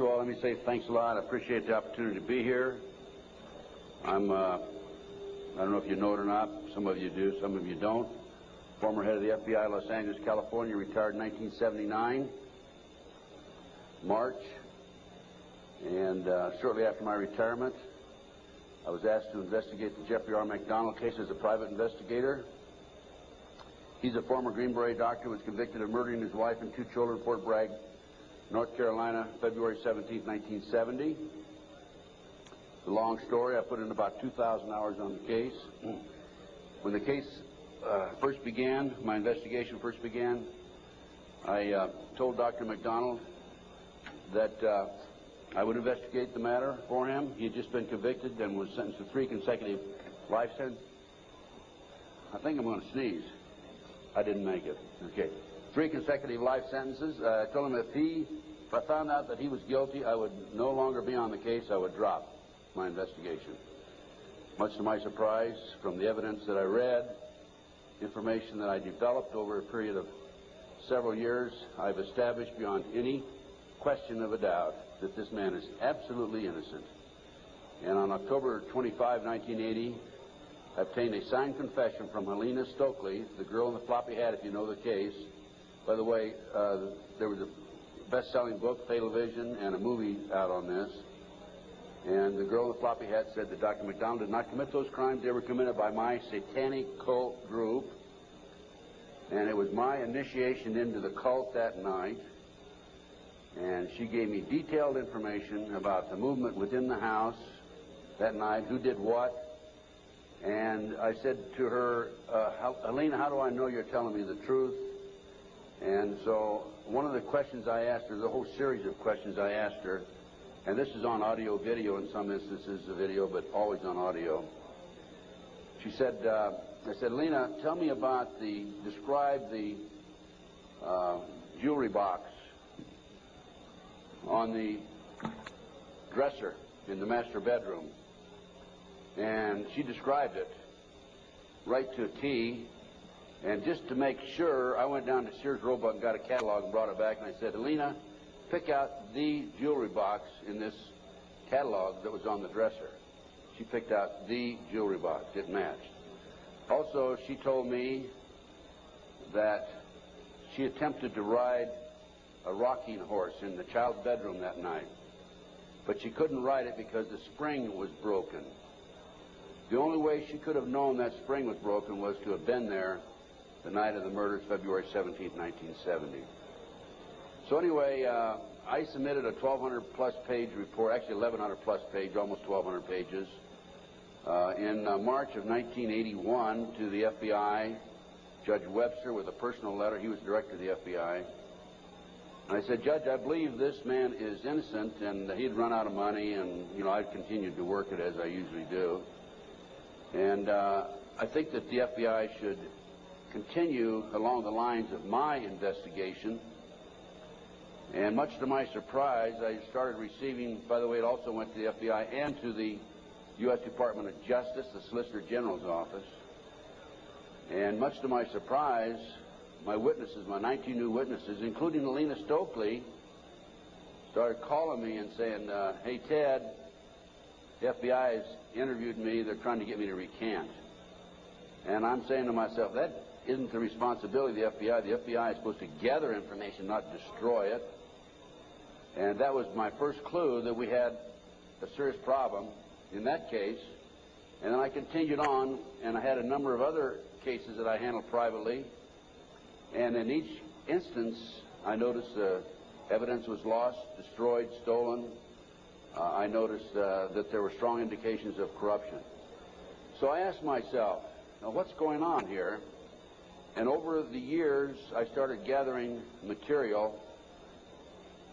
of all, let me say thanks a lot. I appreciate the opportunity to be here. I don't know if you know it or not. Some of you do, some of you don't. Former head of the FBI, Los Angeles, California, retired in 1979, March. And shortly after my retirement, I was asked to investigate the Jeffrey R. McDonald case as a private investigator. He's a former Green Beret doctor who was convicted of murdering his wife and 2 children in Fort Bragg, North Carolina, February 17, 1970. It's a long story. I put in about 2,000 hours on the case. When the case first began, my investigation first began, I told Dr. McDonald that I would investigate the matter for him. He had just been convicted and was sentenced to 3 consecutive life sentences. I think I'm going to sneeze. I didn't make it. Okay. 3 consecutive life sentences. I told him if I found out that he was guilty, I would no longer be on the case. I would drop my investigation. Much to my surprise, from the evidence that I read, information that I developed over a period of several years, I've established beyond any question of a doubt that this man is absolutely innocent. And on October 25, 1980, I obtained a signed confession from Helena Stokely, the girl in the floppy hat, if you know the case. By the way, there was a best-selling book, Fatal Vision, and a movie out on this. And the girl in the floppy hat said that Dr. McDonald did not commit those crimes. They were committed by my satanic cult group. And it was my initiation into the cult that night. And she gave me detailed information about the movement within the house that night, who did what. And I said to her, Helena, how do I know you're telling me the truth? And so one of the questions I asked her, the whole series of questions I asked her, and this is on audio video, in some instances a video, but always on audio. She said, I said, Lena, tell me about describe the jewelry box on the dresser in the master bedroom. And she described it right to a T. And just to make sure, I went down to Sears Roebuck and got a catalog and brought it back, and I said, Helena, pick out the jewelry box in this catalog that was on the dresser. She picked out the jewelry box. It matched. Also, she told me that she attempted to ride a rocking horse in the child's bedroom that night, but she couldn't ride it because the spring was broken. The only way she could have known that spring was broken was to have been there the night of the murders, February 17, 1970. So anyway, I submitted a 1,200-plus page report, actually 1,100-plus page, almost 1,200 pages, in March of 1981 to the FBI, Judge Webster, with a personal letter. He was director of the FBI. And I said, Judge, I believe this man is innocent, and he'd run out of money, and, you know, I'd continued to work it as I usually do. And I think that the FBI should continue along the lines of my investigation. And much to my surprise, I started receiving, by the way, it also went to the FBI and to the U.S. Department of Justice, the Solicitor General's office. And much to my surprise, my witnesses, my 19 new witnesses, including Helena Stokely, started calling me and saying, hey, Ted, the FBI has interviewed me. They're trying to get me to recant. And I'm saying to myself, that isn't the responsibility of the FBI. The FBI is supposed to gather information, not destroy it. And that was my first clue that we had a serious problem in that case. And then I continued on, and I had a number of other cases that I handled privately. And in each instance, I noticed evidence was lost, destroyed, stolen. I noticed that there were strong indications of corruption. So I asked myself, now what's going on here? And over the years, I started gathering material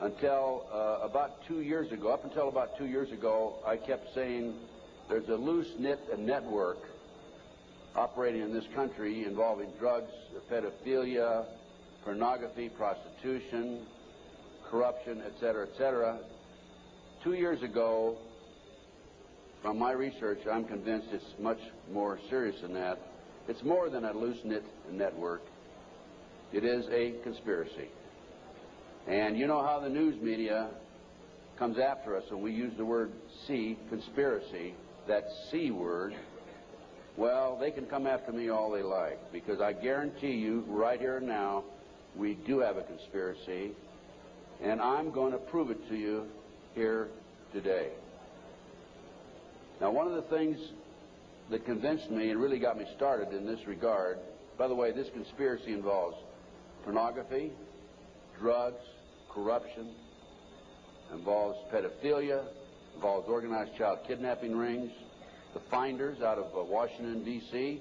until about 2 years ago. Up until about 2 years ago, I kept saying there's a loose-knit network operating in this country involving drugs, pedophilia, pornography, prostitution, corruption, et cetera, et cetera. 2 years ago, from my research, I'm convinced it's much more serious than that. It's more than a loose-knit network. It is a conspiracy. And you know how the news media comes after us and we use the word C, conspiracy, that C word, well, they can come after me all they like, because I guarantee you right here and now we do have a conspiracy, and I'm going to prove it to you here today. Now, one of the things that convinced me and really got me started in this regard, by the way, this conspiracy involves pornography, drugs, corruption, involves pedophilia, involves organized child kidnapping rings, the finders out of Washington, D.C.,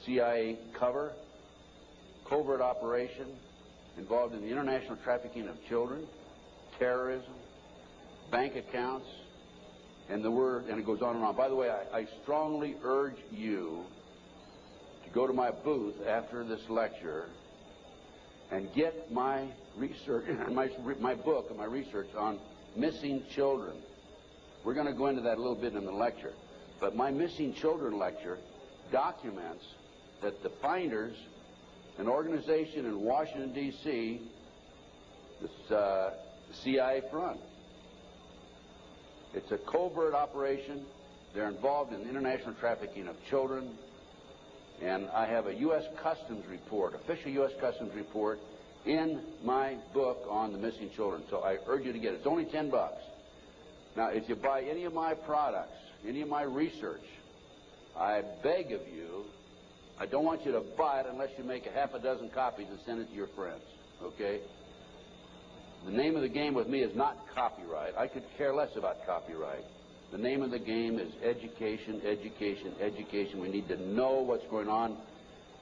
CIA cover, covert operation, involved in the international trafficking of children, terrorism, bank accounts, and it goes on and on. By the way, I strongly urge you to go to my booth after this lecture and get my research, my book and my research on missing children. We're going to go into that a little bit in the lecture. But my missing children lecture documents that the finders, an organization in Washington, D.C., the CIA front. It's a covert operation. They're involved in international trafficking of children. And I have a U.S. Customs report, official U.S. Customs report, in my book on the missing children. So I urge you to get it. It's only $10. Now, if you buy any of my products, any of my research, I beg of you, I don't want you to buy it unless you make a half a dozen copies and send it to your friends, okay? The name of the game with me is not copyright. I could care less about copyright. The name of the game is education, education, education. We need to know what's going on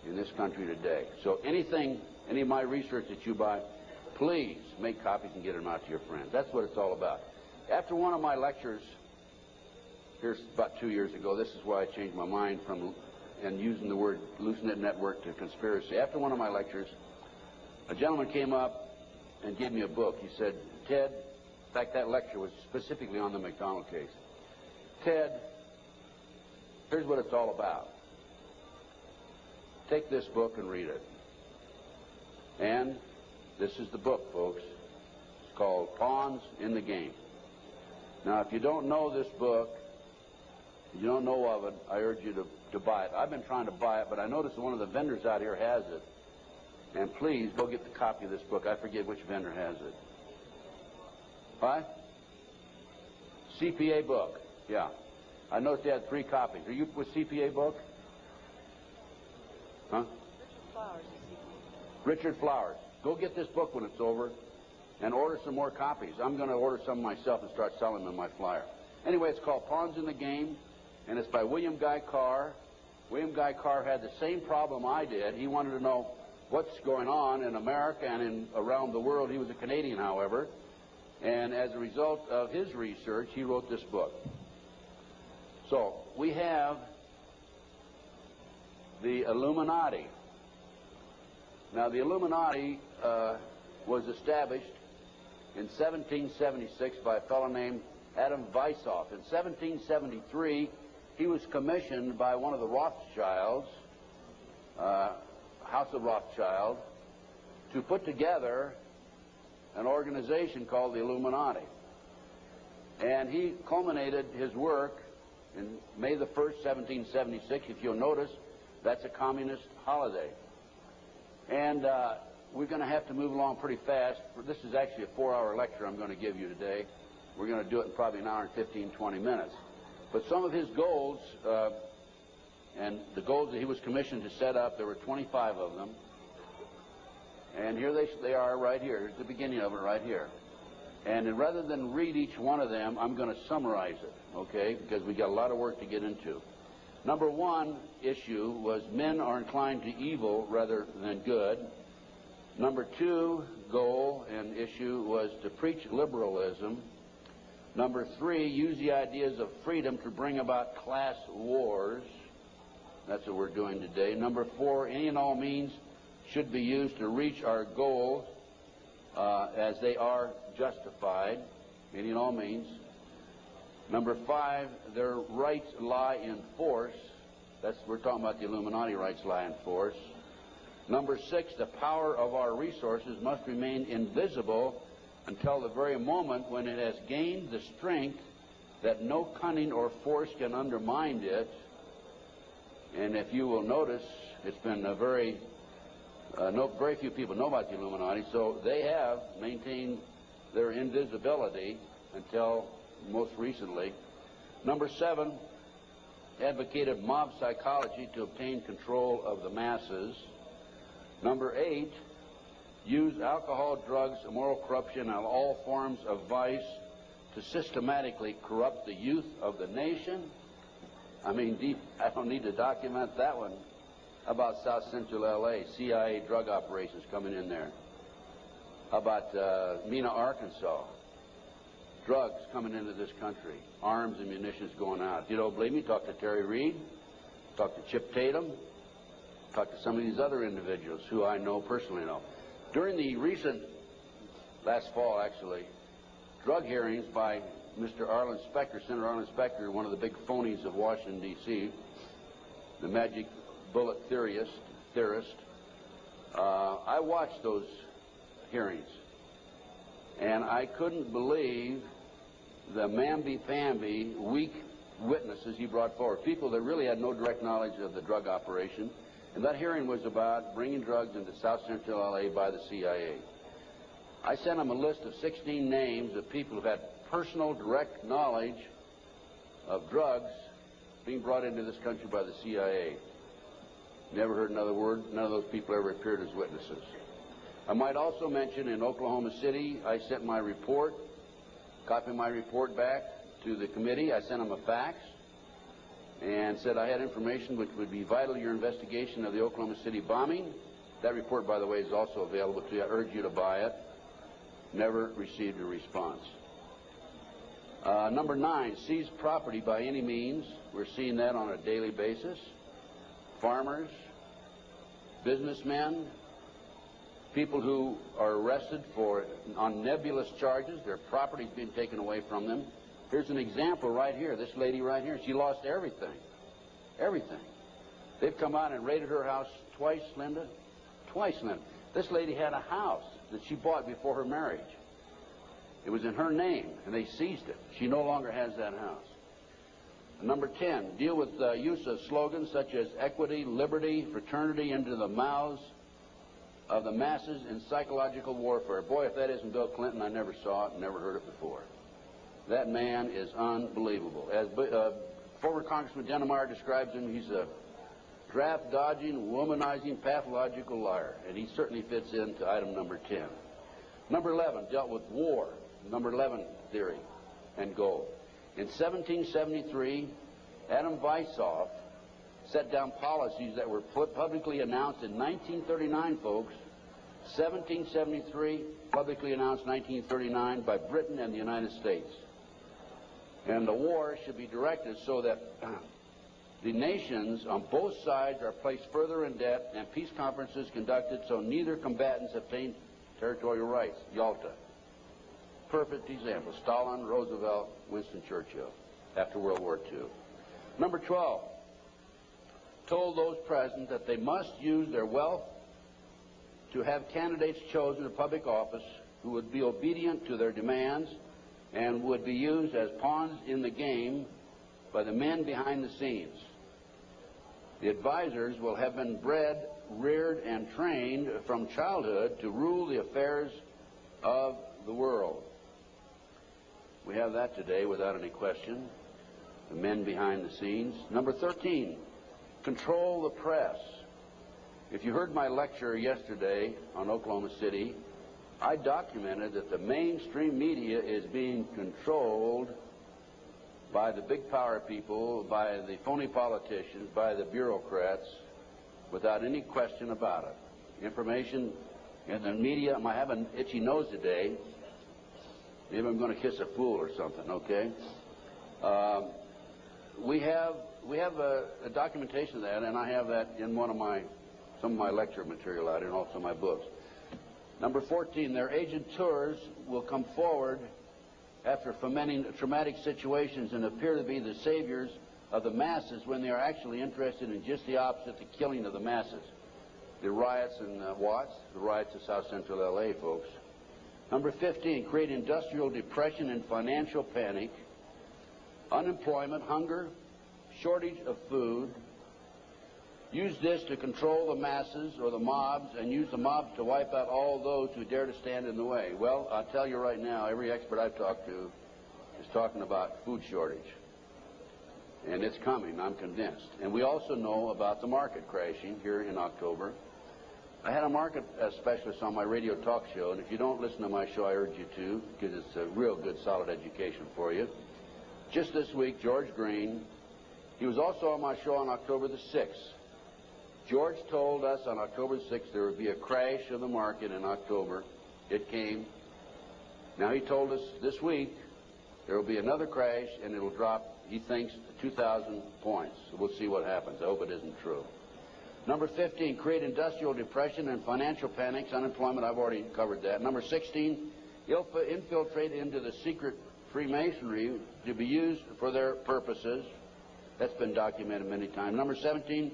in this country today. So any of my research that you buy, please make copies and get them out to your friends. That's what it's all about. After one of my lectures, here's about 2 years ago, this is why I changed my mind from and using the word hallucinate network to conspiracy. After one of my lectures, a gentleman came up and gave me a book. He said, Ted, in fact, that lecture was specifically on the McDonald case. Ted, here's what it's all about. Take this book and read it. And this is the book, folks. It's called Pawns in the Game. Now, if you don't know this book, you don't know of it, I urge you to buy it. I've been trying to buy it, but I noticed one of the vendors out here has it. And please, go get the copy of this book. I forget which vendor has it. What? CPA book. Yeah. I noticed they had 3 copies. Are you with CPA book? Huh? Richard Flowers is CPA. Richard Flowers. Go get this book when it's over and order some more copies. I'm going to order some myself and start selling them in my flyer. Anyway, it's called Pawns in the Game, and it's by William Guy Carr. William Guy Carr had the same problem I did. He wanted to know what's going on in America and around the world. He was a Canadian, however, and as a result of his research, he wrote this book. So we have the Illuminati. Now, the Illuminati was established in 1776 by a fellow named Adam Weishaupt. In 1773, he was commissioned by one of the Rothschilds, House of Rothschild, to put together an organization called the Illuminati. And he culminated his work in May the 1st, 1776. If you'll notice, that's a communist holiday. And we're going to have to move along pretty fast. This is actually a 4-hour lecture I'm going to give you today. We're going to do it in probably an hour and 15, 20 minutes. But some of his goals, and the goals that he was commissioned to set up, there were 25 of them. And here they are right here. Here's the beginning of it right here. And rather than read each one of them, I'm going to summarize it, okay, because we got a lot of work to get into. Number 1 issue was men are inclined to evil rather than good. Number 2 goal and issue was to preach liberalism. Number 3, use the ideas of freedom to bring about class wars. That's what we're doing today. Number 4, any and all means should be used to reach our goals as they are justified. Any and all means. Number 5, their rights lie in force. We're talking about the Illuminati rights lie in force. Number 6, the power of our resources must remain invisible until the very moment when it has gained the strength that no cunning or force can undermine it. And if you will notice, it's been very few people know about the Illuminati, so they have maintained their invisibility until most recently. Number 7, advocated mob psychology to obtain control of the masses. Number 8, use alcohol, drugs, moral corruption, and all forms of vice to systematically corrupt the youth of the nation. I mean, I don't need to document that one. How about South Central L.A., CIA drug operations coming in there? How about Mena, Arkansas? Drugs coming into this country, arms and munitions going out. If you don't believe me, talk to Terry Reid, talk to Chip Tatum, talk to some of these other individuals who I personally know. During the recent, last fall actually, drug hearings by Mr. Arlen Specter, Senator Arlen Specter, one of the big phonies of Washington, D.C., the magic bullet theorist, I watched those hearings, and I couldn't believe the mamby-pamby, weak witnesses he brought forward, people that really had no direct knowledge of the drug operation. And that hearing was about bringing drugs into South Central L.A. by the CIA. I sent him a list of 16 names of people who had personal, direct knowledge of drugs being brought into this country by the CIA. Never heard another word. None of those people ever appeared as witnesses. I might also mention in Oklahoma City, I sent my report, copy my report back to the committee. I sent them a fax and said I had information which would be vital to your investigation of the Oklahoma City bombing. That report, by the way, is also available to you. I urge you to buy it. Never received a response. Number 9, seize property by any means. We're seeing that on a daily basis. Farmers, businessmen, people who are arrested on nebulous charges, their property's being taken away from them. Here's an example right here. This lady right here, she lost everything. Everything. They've come out and raided her house twice, Linda. Twice, Linda. This lady had a house that she bought before her marriage. It was in her name, and they seized it. She no longer has that house. Number 10, deal with the use of slogans such as equity, liberty, fraternity into the mouths of the masses in psychological warfare. Boy, if that isn't Bill Clinton, I never saw it, never heard it before. That man is unbelievable. As former Congressman Dennemeyer describes him, he's a draft-dodging, womanizing, pathological liar, and he certainly fits into item number 10. Number 11 dealt with war, number 11 theory and goal. In 1773, Adam Weishaupt set down policies that were publicly announced in 1939, folks. 1773, publicly announced 1939 by Britain and the United States. And the war should be directed so that the nations on both sides are placed further in debt and peace conferences conducted so neither combatants obtain territorial rights. Yalta. Perfect example. Stalin, Roosevelt, Winston Churchill after World War II. Number 12, told those present that they must use their wealth to have candidates chosen to public office who would be obedient to their demands and would be used as pawns in the game by the men behind the scenes. The advisors will have been bred, reared, and trained from childhood to rule the affairs of the world. We have that today without any question. The men behind the scenes. Number 13, control the press. If you heard my lecture yesterday on Oklahoma City, I documented that the mainstream media is being controlled by the big power people, by the phony politicians, by the bureaucrats, without any question about it. Information in the media, I have an itchy nose today. Maybe I'm going to kiss a fool or something, okay? We have a documentation of that, and I have that in some of my lecture material out and also my books. Number 14, their agenteurs will come forward after fomenting traumatic situations and appear to be the saviors of the masses when they are actually interested in just the opposite, the killing of the masses. The riots in Watts, the riots in South Central L.A., folks. Number 15, create industrial depression and financial panic, unemployment, hunger, shortage of food. Use this to control the masses or the mobs, and use the mobs to wipe out all those who dare to stand in the way. Well, I'll tell you right now, every expert I've talked to is talking about food shortage. And it's coming, I'm convinced. And we also know about the market crashing here in October. I had a market specialist on my radio talk show, and if you don't listen to my show, I urge you to, because it's a real good, solid education for you. Just this week, George Green, he was also on my show on October the 6th. George told us on October the 6th there would be a crash of the market in October. It came. Now he told us this week there will be another crash, and it will drop, he thinks, to 2,000 points. So we'll see what happens. I hope it isn't true. Number 15, create industrial depression and financial panics, unemployment. I've already covered that. Number 16, infiltrate into the secret Freemasonry to be used for their purposes. That's been documented many times. Number 17,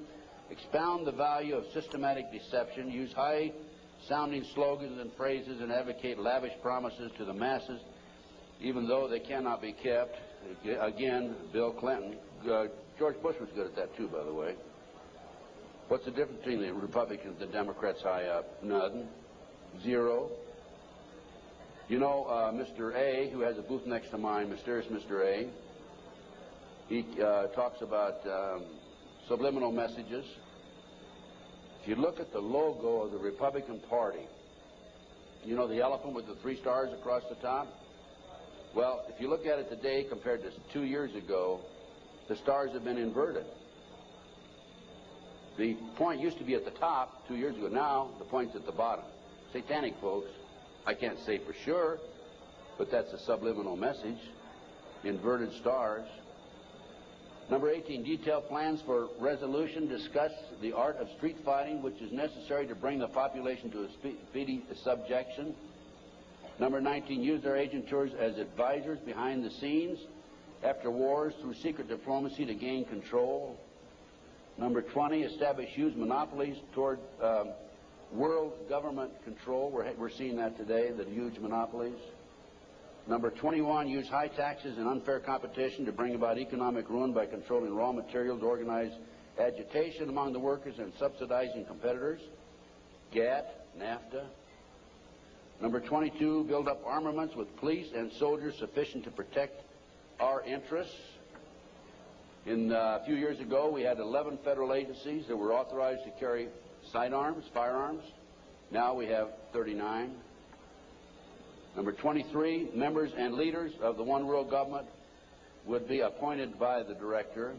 expound the value of systematic deception. Use high-sounding slogans and phrases and advocate lavish promises to the masses, even though they cannot be kept. Again, Bill Clinton. George Bush was good at that, too, by the way. What's the difference between the Republicans and the Democrats high up? None. Zero. You know, Mr. A, who has a booth next to mine, mysterious Mr. A, he talks about subliminal messages. If you look at the logo of the Republican Party, you know the elephant with the 3 stars across the top? Well, if you look at it today compared to 2 years ago, the stars have been inverted. The point used to be at the top 2 years ago. Now the point's at the bottom. Satanic, folks. I can't say for sure, but that's a subliminal message. Inverted stars. Number 18, detail plans for resolution. Discuss the art of street fighting, which is necessary to bring the population to a speedy subjection. Number 19, use their agentures as advisors behind the scenes after wars through secret diplomacy to gain control. Number 20, establish huge monopolies toward world government control. We're seeing that today, the huge monopolies. Number 21, use high taxes and unfair competition to bring about economic ruin by controlling raw materials, organize agitation among the workers, and subsidizing competitors. GATT, NAFTA. Number 22, build up armaments with police and soldiers sufficient to protect our interests. A few years ago, we had 11 federal agencies that were authorized to carry sidearms, firearms. Now we have 39. Number 23, members and leaders of the one world government would be appointed by the director.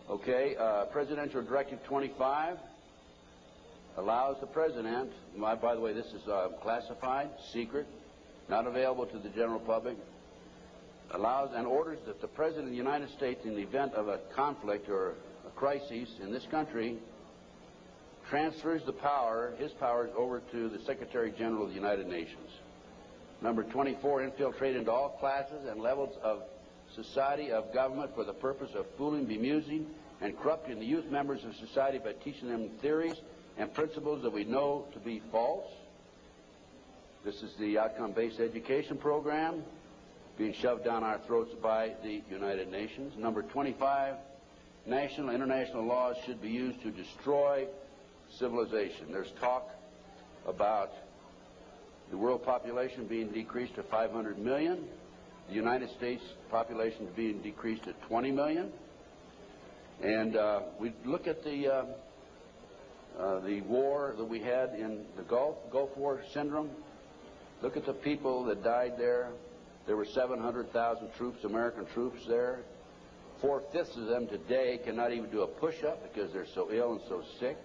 Okay, Presidential Directive 25 allows the president, by the way, this is classified, secret, not available to the general public, allows and orders that the President of the United States, in the event of a conflict or a crisis in this country, transfers his powers over to the Secretary General of the United Nations. Number 24, infiltrate into all classes and levels of society, of government, for the purpose of fooling, bemusing, and corrupting the youth members of society by teaching them theories and principles that we know to be false. This is the outcome-based education program being shoved down our throats by the United Nations. Number 25, national and international laws should be used to destroy civilization. There's talk about the world population being decreased to 500 million, the United States population being decreased to 20 million. And we look at the war that we had in the Gulf War syndrome. Look at the people that died there. There were 700,000 troops, American troops there. 4/5 of them today cannot even do a push-up because they're so ill and so sick.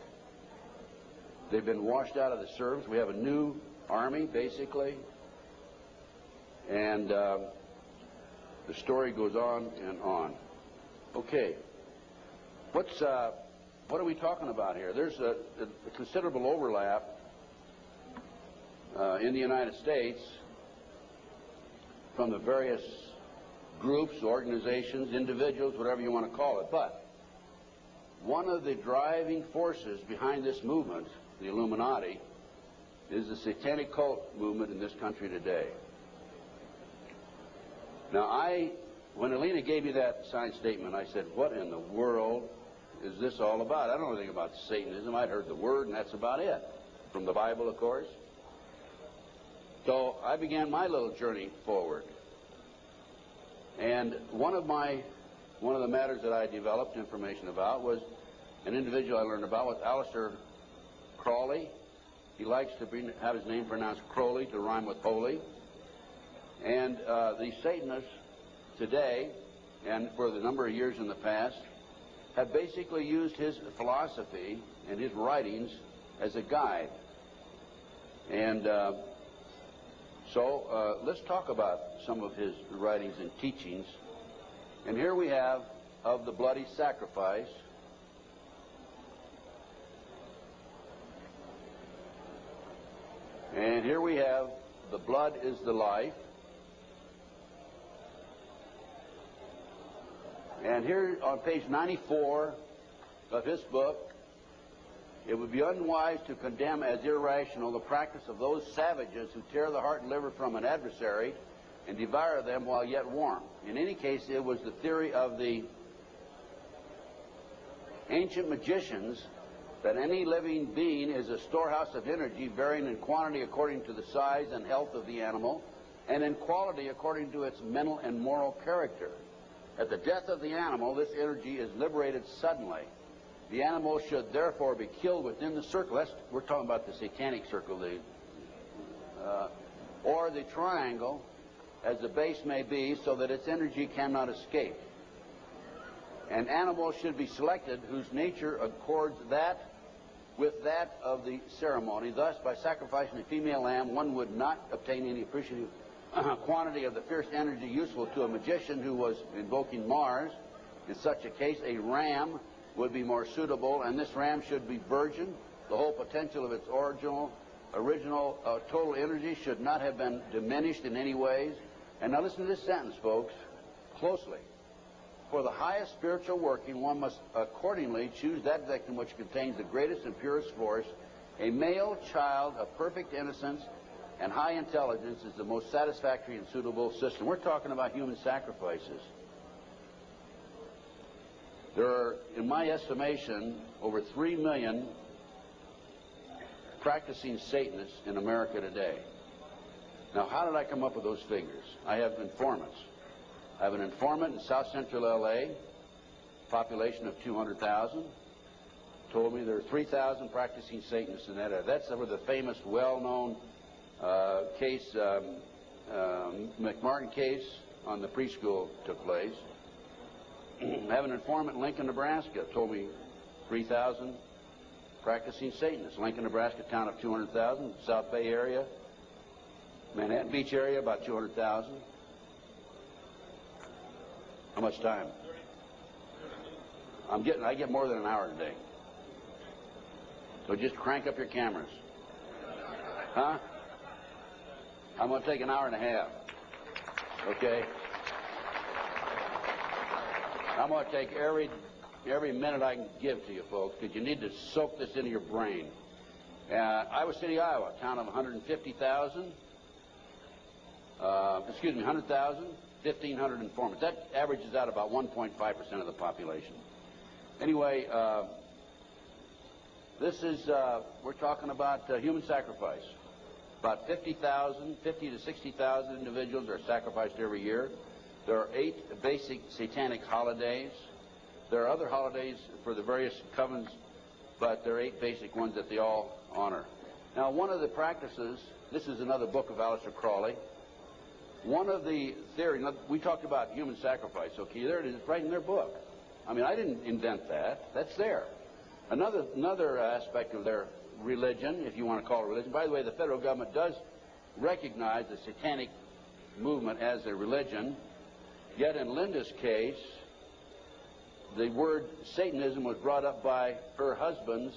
They've been washed out of the service. We have a new army, basically. And the story goes on and on. Okay. What are we talking about here? There's a considerable overlap in the United States from the various groups, organizations, individuals, whatever you want to call it. But one of the driving forces behind this movement, the Illuminati, is the satanic cult movement in this country today. Now, when Alina gave me that signed statement, I said, what in the world is this all about? I don't know anything about Satanism. I'd heard the word, and that's about it. From the Bible, of course. So I began my little journey forward. And one of the matters that I developed information about was an individual I learned about was Aleister Crowley. He likes to have his name pronounced Crowley to rhyme with holy. And the Satanists today, and for the number of years in the past, have basically used his philosophy and his writings as a guide. And so let's talk about some of his writings and teachings. And here we have Of the Bloody Sacrifice. And here we have The Blood is the Life. And here on page 94 of his book, it would be unwise to condemn as irrational the practice of those savages who tear the heart and liver from an adversary and devour them while yet warm. In any case, it was the theory of the ancient magicians that any living being is a storehouse of energy varying in quantity according to the size and health of the animal and in quality according to its mental and moral character. At the death of the animal, this energy is liberated suddenly. The animal should therefore be killed within the circle. We're talking about the satanic circle, or the triangle, as the base may be, so that its energy cannot escape. An animal should be selected whose nature accords that with that of the ceremony. Thus, by sacrificing a female lamb, one would not obtain any appreciative quantity of the fierce energy useful to a magician who was invoking Mars. In such a case, a ram would be more suitable, and this ram should be virgin. The whole potential of its original total energy should not have been diminished in any ways. And now listen to this sentence, folks, closely. For the highest spiritual working, one must accordingly choose that victim which contains the greatest and purest force. A male child of perfect innocence and high intelligence is the most satisfactory and suitable system. We're talking about human sacrifices. There are, in my estimation, over 3 million practicing Satanists in America today. Now, how did I come up with those figures? I have informants. I have an informant in South Central L.A., population of 200,000, told me there are 3,000 practicing Satanists in that area. That's where the famous, well-known case, McMartin case on the preschool took place. I have an informant in Lincoln, Nebraska, told me 3,000 practicing Satanists. Lincoln, Nebraska, town of 200,000. South Bay area, Manhattan Beach area, about 200,000. How much time? I get more than an hour today. So just crank up your cameras. Huh? I'm going to take an hour and a half. Okay? I'm going to take every minute I can give to you folks, because you need to soak this into your brain. Iowa City, Iowa, town of 150,000. 100,000, 1,500 informants. That averages out about 1.5% of the population. Anyway, this is, we're talking about human sacrifice. About 50 to 60,000 individuals are sacrificed every year. There are 8 basic satanic holidays. There are other holidays for the various covens, but there are 8 basic ones that they all honor. Now, one of the practices, this is another book of Aleister Crowley. One of the theories, we talked about human sacrifice, okay, there it is, right in their book. I mean, I didn't invent that. That's there. Another aspect of their religion, if you want to call it religion, by the way, the federal government does recognize the satanic movement as a religion, yet in Linda's case, the word Satanism was brought up by her husband's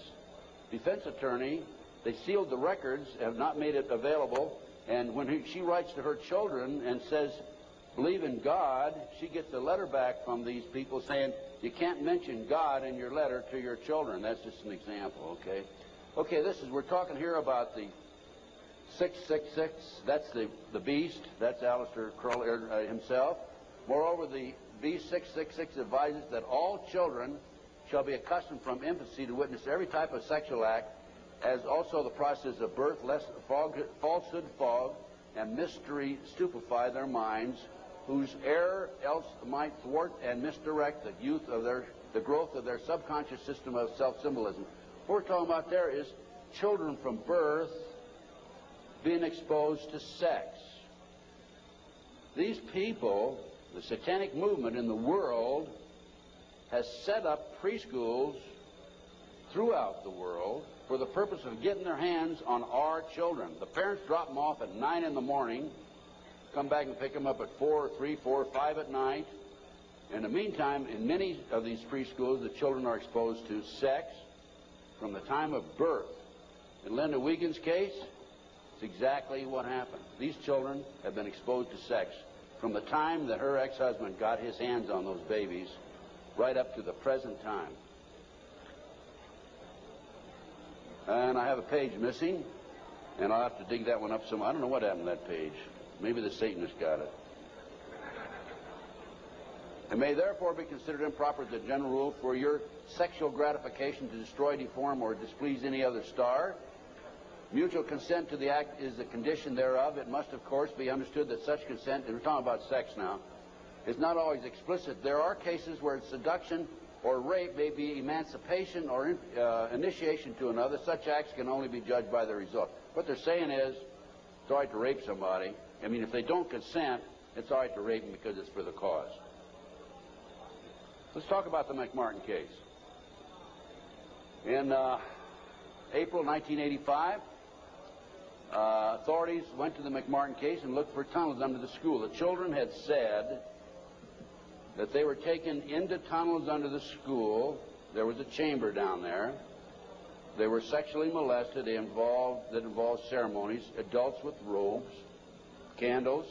defense attorney. They sealed the records, have not made it available, and when she writes to her children and says, believe in God, she gets a letter back from these people saying, you can't mention God in your letter to your children. That's just an example, okay? Okay, we're talking here about the 666, that's the beast. That's Aleister Crowley himself. Moreover, the beast 666 advises that all children shall be accustomed from infancy to witness every type of sexual act, as also the process of birth, lest falsehood fog and mystery stupefy their minds, whose error else might thwart and misdirect the growth of their subconscious system of self-symbolism. What we're talking about there is children from birth being exposed to sex. These people, the satanic movement in the world, has set up preschools throughout the world for the purpose of getting their hands on our children. The parents drop them off at 9 in the morning, come back and pick them up at 4, 3, 4, 5 at night. In the meantime, in many of these preschools, the children are exposed to sex from the time of birth. In Linda Wiegand's case, it's exactly what happened. These children have been exposed to sex from the time that her ex-husband got his hands on those babies right up to the present time. And I have a page missing, and I'll have to dig that one up some. I don't know what happened to that page. Maybe the Satanist got it. It may therefore be considered improper as a general rule for your sexual gratification to destroy, deform, or displease any other star. Mutual consent to the act is the condition thereof. It must, of course, be understood that such consent, and we're talking about sex now, is not always explicit. There are cases where seduction or rape may be emancipation or initiation to another. Such acts can only be judged by the result. What they're saying is it's all right to rape somebody. I mean, if they don't consent, it's all right to rape them because it's for the cause. Let's talk about the McMartin case. In April 1985, authorities went to the McMartin case and looked for tunnels under the school. The children had said that they were taken into tunnels under the school. There was a chamber down there. They were sexually molested. That involved ceremonies, adults with robes, candles,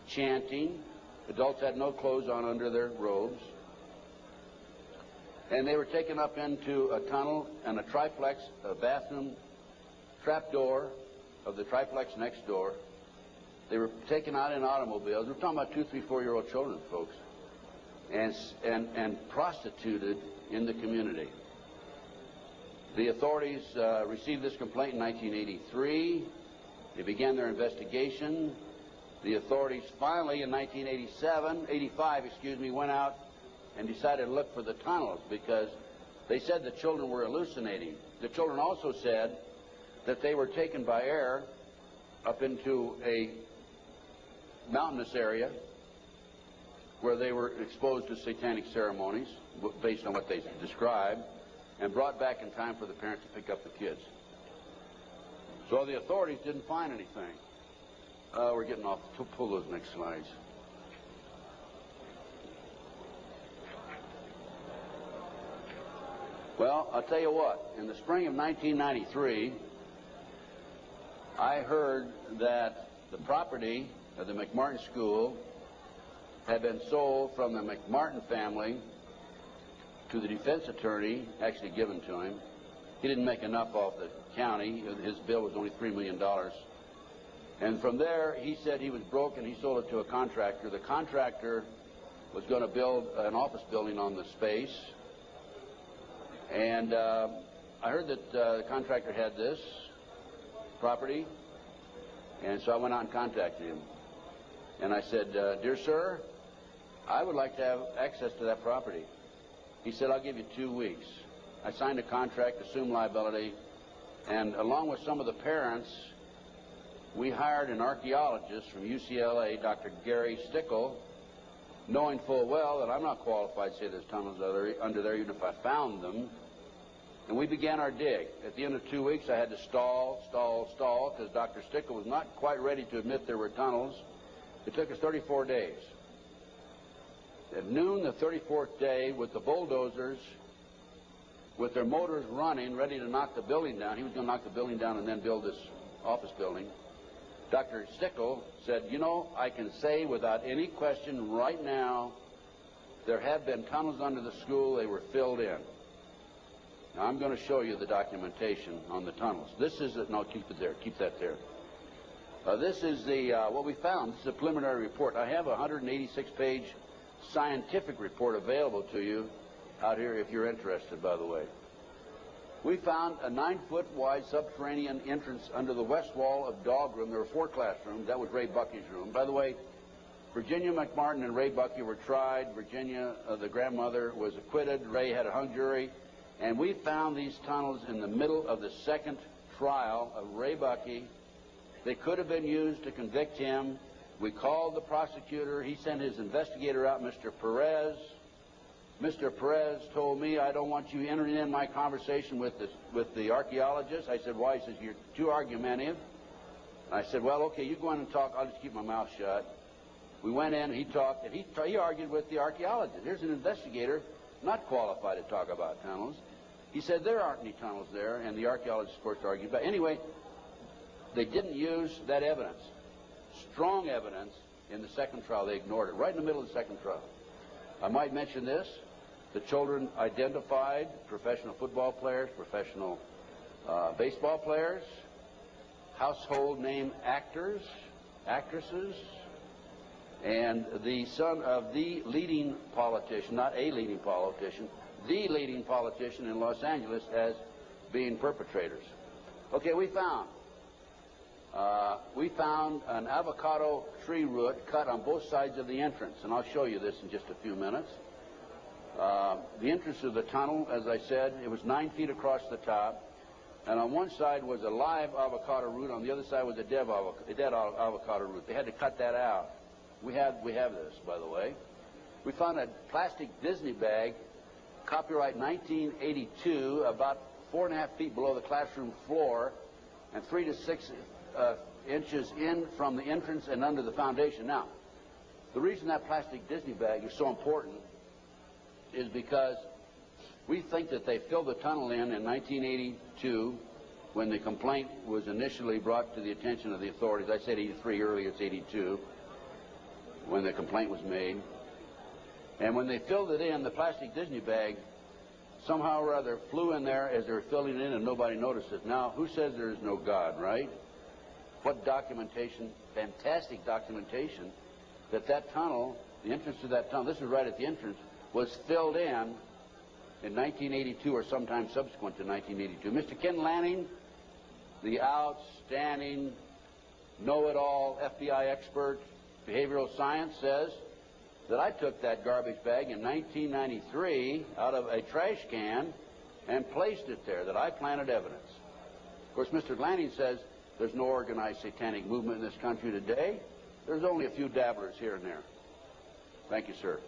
chanting. Adults had no clothes on under their robes. And they were taken up into a tunnel and a triplex, a bathroom trapdoor of the triplex next door. They were taken out in automobiles. We're talking about 2, 3, 4-year-old children, folks, and prostituted in the community. The authorities received this complaint in 1983. They began their investigation. The authorities finally, in 1985, went out and decided to look for the tunnels because they said the children were hallucinating. The children also said that they were taken by air up into a mountainous area where they were exposed to satanic ceremonies based on what they described, and brought back in time for the parents to pick up the kids. So the authorities didn't find anything. We're getting off. Pull those next slides. Well, I'll tell you what. In the spring of 1993, I heard that the property of the McMartin School had been sold from the McMartin family to the defense attorney, actually given to him. He didn't make enough off the county. His bill was only $3 million. And from there, he said he was broke and he sold it to a contractor. The contractor was going to build an office building on the space. And I heard that the contractor had this property, and so I went out and contacted him. And I said, "Dear sir, I would like to have access to that property." He said, "I'll give you 2 weeks." I signed a contract, assumed liability, and along with some of the parents, we hired an archaeologist from UCLA, Dr. Gary Stickle, knowing full well that I'm not qualified to say there's tunnels under there, even if I found them. And we began our dig. At the end of 2 weeks, I had to stall, because Dr. Stickle was not quite ready to admit there were tunnels. It took us 34 days. At noon the 34th day, with the bulldozers, with their motors running, ready to knock the building down, he was going to knock the building down and then build this office building, Dr. Stickle said, "You know, I can say without any question right now, there have been tunnels under the school. They were filled in." Now, I'm going to show you the documentation on the tunnels. This is it. No, keep it there. Keep that there. This is the what we found. This is a preliminary report. I have a 186-page scientific report available to you out here if you're interested, by the way. We found a 9-foot wide subterranean entrance under the west wall of dog room. There were 4 classrooms. That was Ray Bucky's room. By the way, Virginia McMartin and Ray Bucky were tried. Virginia, the grandmother, was acquitted. Ray had a hung jury. And we found these tunnels in the middle of the second trial of Ray Bucky. They could have been used to convict him. We called the prosecutor. He sent his investigator out, Mr. Perez. Mr. Perez told me, I don't want you entering in my conversation with the archaeologist. I said, why? He says, you're too argumentative. I said, well, okay, you go in and talk. I'll just keep my mouth shut. We went in, he talked, and he argued with the archaeologist. Here's an investigator not qualified to talk about tunnels. He said, there aren't any tunnels there, and the archaeologist, of course, argued. But anyway, they didn't use that evidence, strong evidence, in the second trial. They ignored it, right in the middle of the second trial. I might mention this. The children identified professional football players, professional baseball players, household name actors, actresses, and the son of the leading politician, not a leading politician, the leading politician in Los Angeles as being perpetrators. Okay, we found an avocado tree root cut on both sides of the entrance, and I'll show you this in just a few minutes. The entrance of the tunnel, as I said, it was 9 feet across the top, and on one side was a live avocado root, on the other side was a dead avocado root. They had to cut that out. We have this, by the way. We found a plastic Disney bag, copyright 1982, about 4.5 feet below the classroom floor, and 3 to 6 inches in from the entrance and under the foundation. Now, the reason that plastic Disney bag is so important is because we think that they filled the tunnel in 1982 when the complaint was initially brought to the attention of the authorities. I said 83 earlier, it's 82 when the complaint was made. And when they filled it in, the plastic Disney bag somehow or other flew in there as they were filling it in and nobody noticed it. Now, who says there is no God, right? What documentation, fantastic documentation, that tunnel, the entrance to that tunnel, this is right at the entrance, was filled in 1982 or sometime subsequent to 1982. Mr. Ken Lanning, the outstanding, know-it-all FBI expert, behavioral science, says that I took that garbage bag in 1993 out of a trash can and placed it there, that I planted evidence. Of course, Mr. Lanning says there's no organized satanic movement in this country today. There's only a few dabblers here and there. Thank you, sir.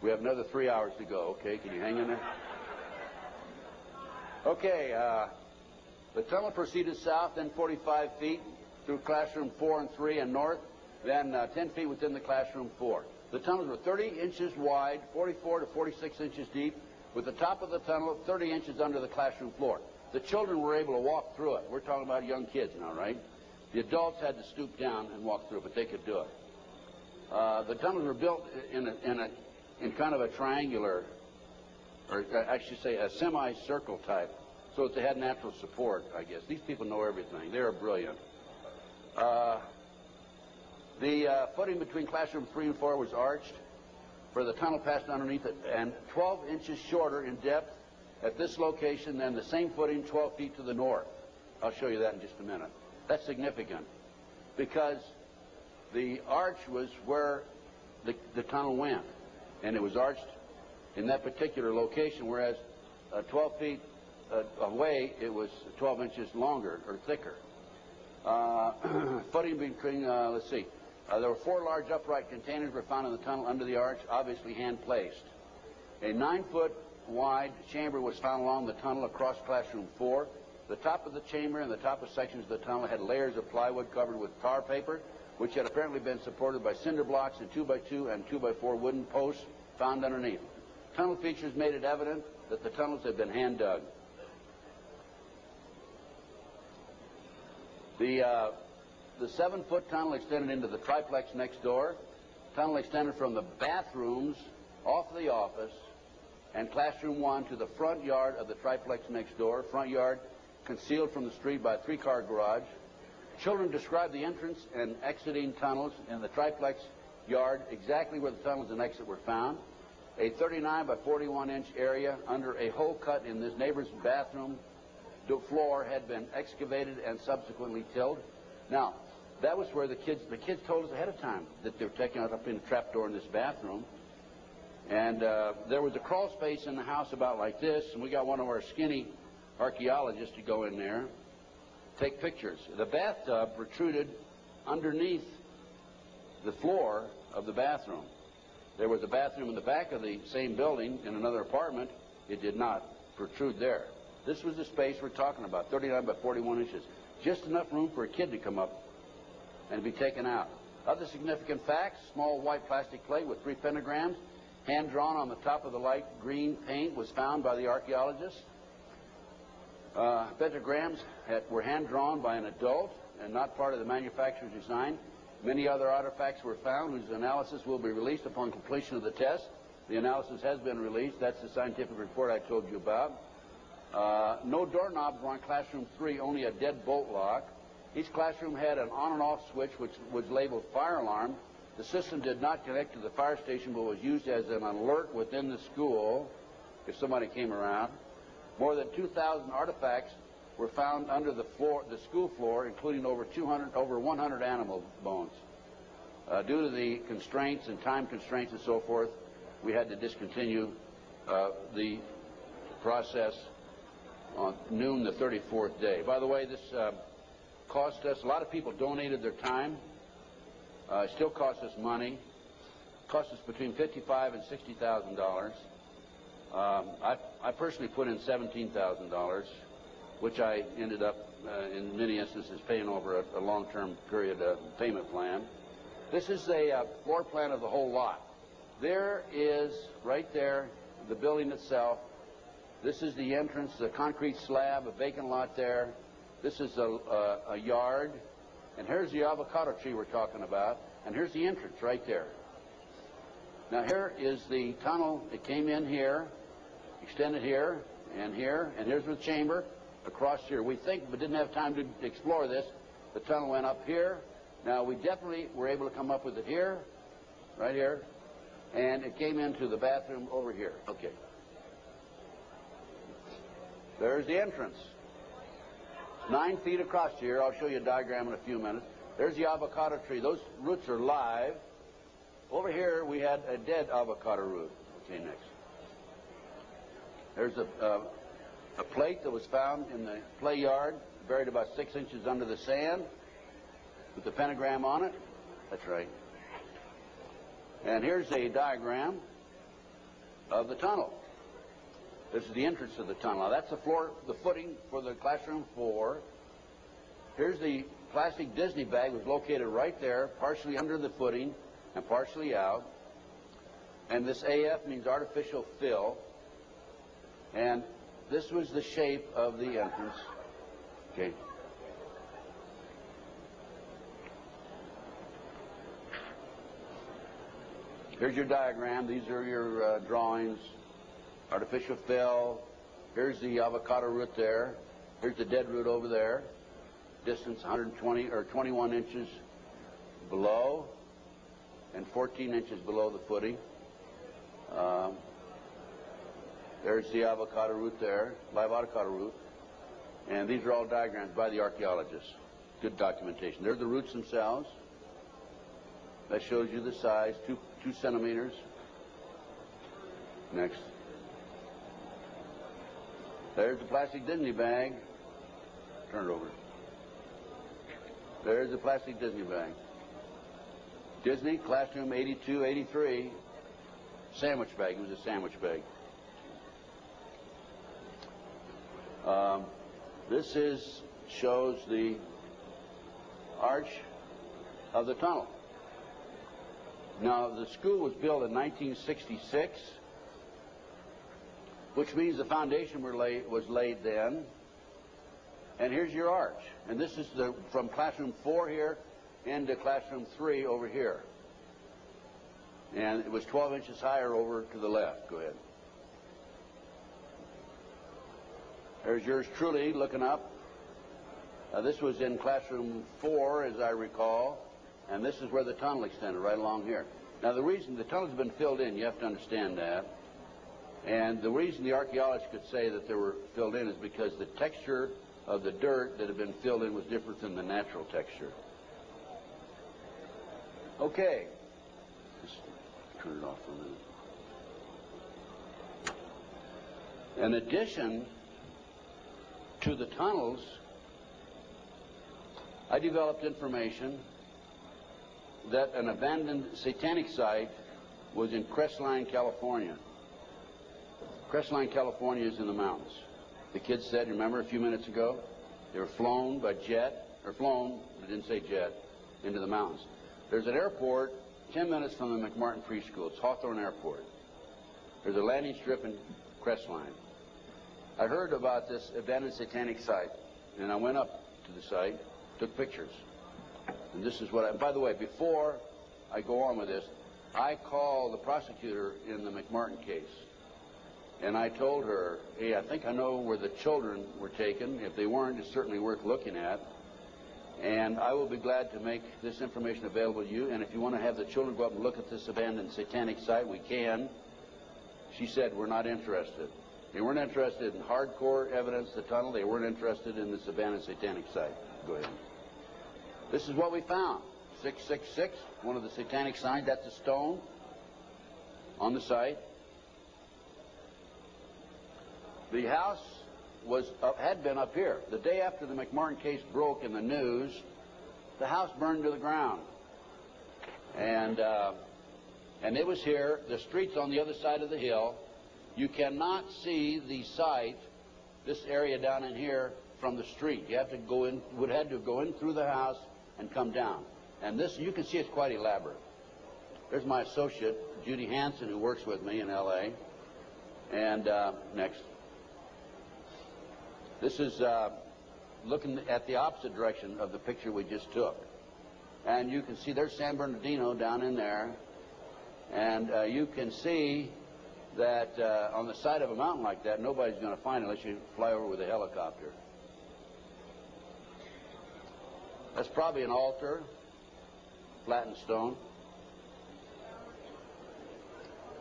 We have another 3 hours to go, okay? Can you hang in there? Okay, the tunnel proceeded south, then 45 feet through classroom 4 and 3 and north, then 10 feet within the classroom 4. The tunnels were 30 inches wide, 44 to 46 inches deep, with the top of the tunnel 30 inches under the classroom floor. The children were able to walk through it. We're talking about young kids now, right? The adults had to stoop down and walk through it, but they could do it. The tunnels were built in kind of a triangular, or I should say a semicircle type, so that they had natural support, I guess. These people know everything. They are brilliant. The footing between classroom 3 and 4 was arched, where the tunnel passed underneath it, and 12 inches shorter in depth at this location than the same footing 12 feet to the north. I'll show you that in just a minute. That's significant because the arch was where the tunnel went, and it was arched in that particular location, whereas 12 feet away it was 12 inches longer or thicker. Footing between, let's see, there were 4 large upright containers were found in the tunnel under the arch, obviously hand-placed. A 9-foot wide chamber was found along the tunnel across classroom 4. The top of the chamber and the top of sections of the tunnel had layers of plywood covered with tar paper, which had apparently been supported by cinder blocks and 2x2 and 2x4 wooden posts found underneath. Tunnel features made it evident that the tunnels had been hand-dug. The 7-foot tunnel extended into the triplex next door. Tunnel extended from the bathrooms off the office and classroom 1 to the front yard of the triplex next door. Front yard concealed from the street by a 3-car garage. Children described the entrance and exiting tunnels in the triplex yard exactly where the tunnels and exit were found. A 39 by 41 inch area under a hole cut in this neighbor's bathroom floor had been excavated and subsequently tilled. Now, that was where the kids told us ahead of time that they were taking it up in a trapdoor in this bathroom. And there was a crawl space in the house about like this, and we got one of our skinny archaeologists to go in there, take pictures. The bathtub protruded underneath the floor of the bathroom. There was a bathroom in the back of the same building in another apartment. It did not protrude there. This was the space we're talking about, 39 by 41 inches. Just enough room for a kid to come up and be taken out. Other significant facts: small white plastic plate with 3 pentagrams, hand-drawn on the top of the light green paint, was found by the archaeologists. Pentagrams were hand-drawn by an adult and not part of the manufacturer's design. Many other artifacts were found whose analysis will be released upon completion of the test. The analysis has been released. That's the scientific report I told you about. No doorknobs were on classroom 3, only a dead bolt lock. Each classroom had an on and off switch which was labeled fire alarm. The system did not connect to the fire station but was used as an alert within the school if somebody came around. More than 2,000 artifacts were found under the school floor, including over 100 animal bones. Due to the constraints and time constraints and so forth, we had to discontinue the process on noon the 34th day. By the way, this cost us, a lot of people donated their time. It still costs us money. It cost us between $55,000 and $60,000. I personally put in $17,000, which I ended up, in many instances, paying over a long-term period payment plan. This is a floor plan of the whole lot. There is, right there, the building itself. This is the entrance, the concrete slab, a vacant lot there. This is a yard. And here's the avocado tree we're talking about. And here's the entrance right there. Now here is the tunnel. It came in here, extended here, and here's the chamber across here. We think, but didn't have time to explore this, the tunnel went up here. Now we definitely were able to come up with it here, right here, and it came into the bathroom over here. Okay. There's the entrance. 9 feet across here. I'll show you a diagram in a few minutes. There's the avocado tree. Those roots are live. Over here we had a dead avocado root. Okay, next. There's a plate that was found in the play yard, buried about 6 inches under the sand, with the pentagram on it. That's right. And here's a diagram of the tunnel. This is the entrance of the tunnel. Now that's the floor, the footing for the classroom floor. Here's the plastic Disney bag, was located right there, partially under the footing and partially out. And this AF means artificial fill. And this was the shape of the entrance. Okay. Here's your diagram. These are your drawings. Artificial fill. Here's the avocado root there. Here's the dead root over there. Distance 120 or 21 inches below and 14 inches below the footing. There's the avocado root there, live avocado root. And these are all diagrams by the archaeologists. Good documentation. They're the roots themselves. That shows you the size, 2 centimeters. Next. There's the plastic Disney bag. Turn it over. There's the plastic Disney bag. Disney, classroom 82, 83. Sandwich bag. It was a sandwich bag. This shows the arch of the tunnel. Now, the school was built in 1966, which means the foundation was laid then. And here's your arch. And this is from classroom 4 here into classroom 3 over here. And it was 12 inches higher over to the left. Go ahead. There's yours truly looking up. This was in classroom 4, as I recall, and this is where the tunnel extended, right along here. Now, the reason the tunnel's been filled in, you have to understand that, and the reason the archaeologists could say that they were filled in is because the texture of the dirt that had been filled in was different than the natural texture. Okay. Just turn it off for a minute. In addition to the tunnels, I developed information that an abandoned satanic site was in Crestline, California. Crestline, California is in the mountains. The kids said, remember a few minutes ago, they were flown by jet, or flown, they didn't say jet, into the mountains. There's an airport 10 minutes from the McMartin Preschool. It's Hawthorne Airport. There's a landing strip in Crestline. I heard about this abandoned satanic site, and I went up to the site, took pictures. And this is what by the way, before I go on with this, I called the prosecutor in the McMartin case. And I told her, hey, I think I know where the children were taken. If they weren't, it's certainly worth looking at. And I will be glad to make this information available to you. And if you want to have the children go up and look at this abandoned satanic site, we can. She said, we're not interested. They weren't interested in hardcore evidence, the tunnel. They weren't interested in this abandoned satanic site. Go ahead. This is what we found. 666, one of the satanic signs. That's a stone on the site. The house had been up here. The day after the McMartin case broke in the news, the house burned to the ground. And it was here. The street's on the other side of the hill. You cannot see the site, this area down in here, from the street. You have to go in, would have to go in through the house and come down. And this, you can see it's quite elaborate. There's my associate, Judy Hansen, who works with me in L.A. And next. This is looking at the opposite direction of the picture we just took. And you can see there's San Bernardino down in there. And you can see that on the side of a mountain like that, nobody's going to find it unless you fly over with a helicopter. That's probably an altar, flattened stone.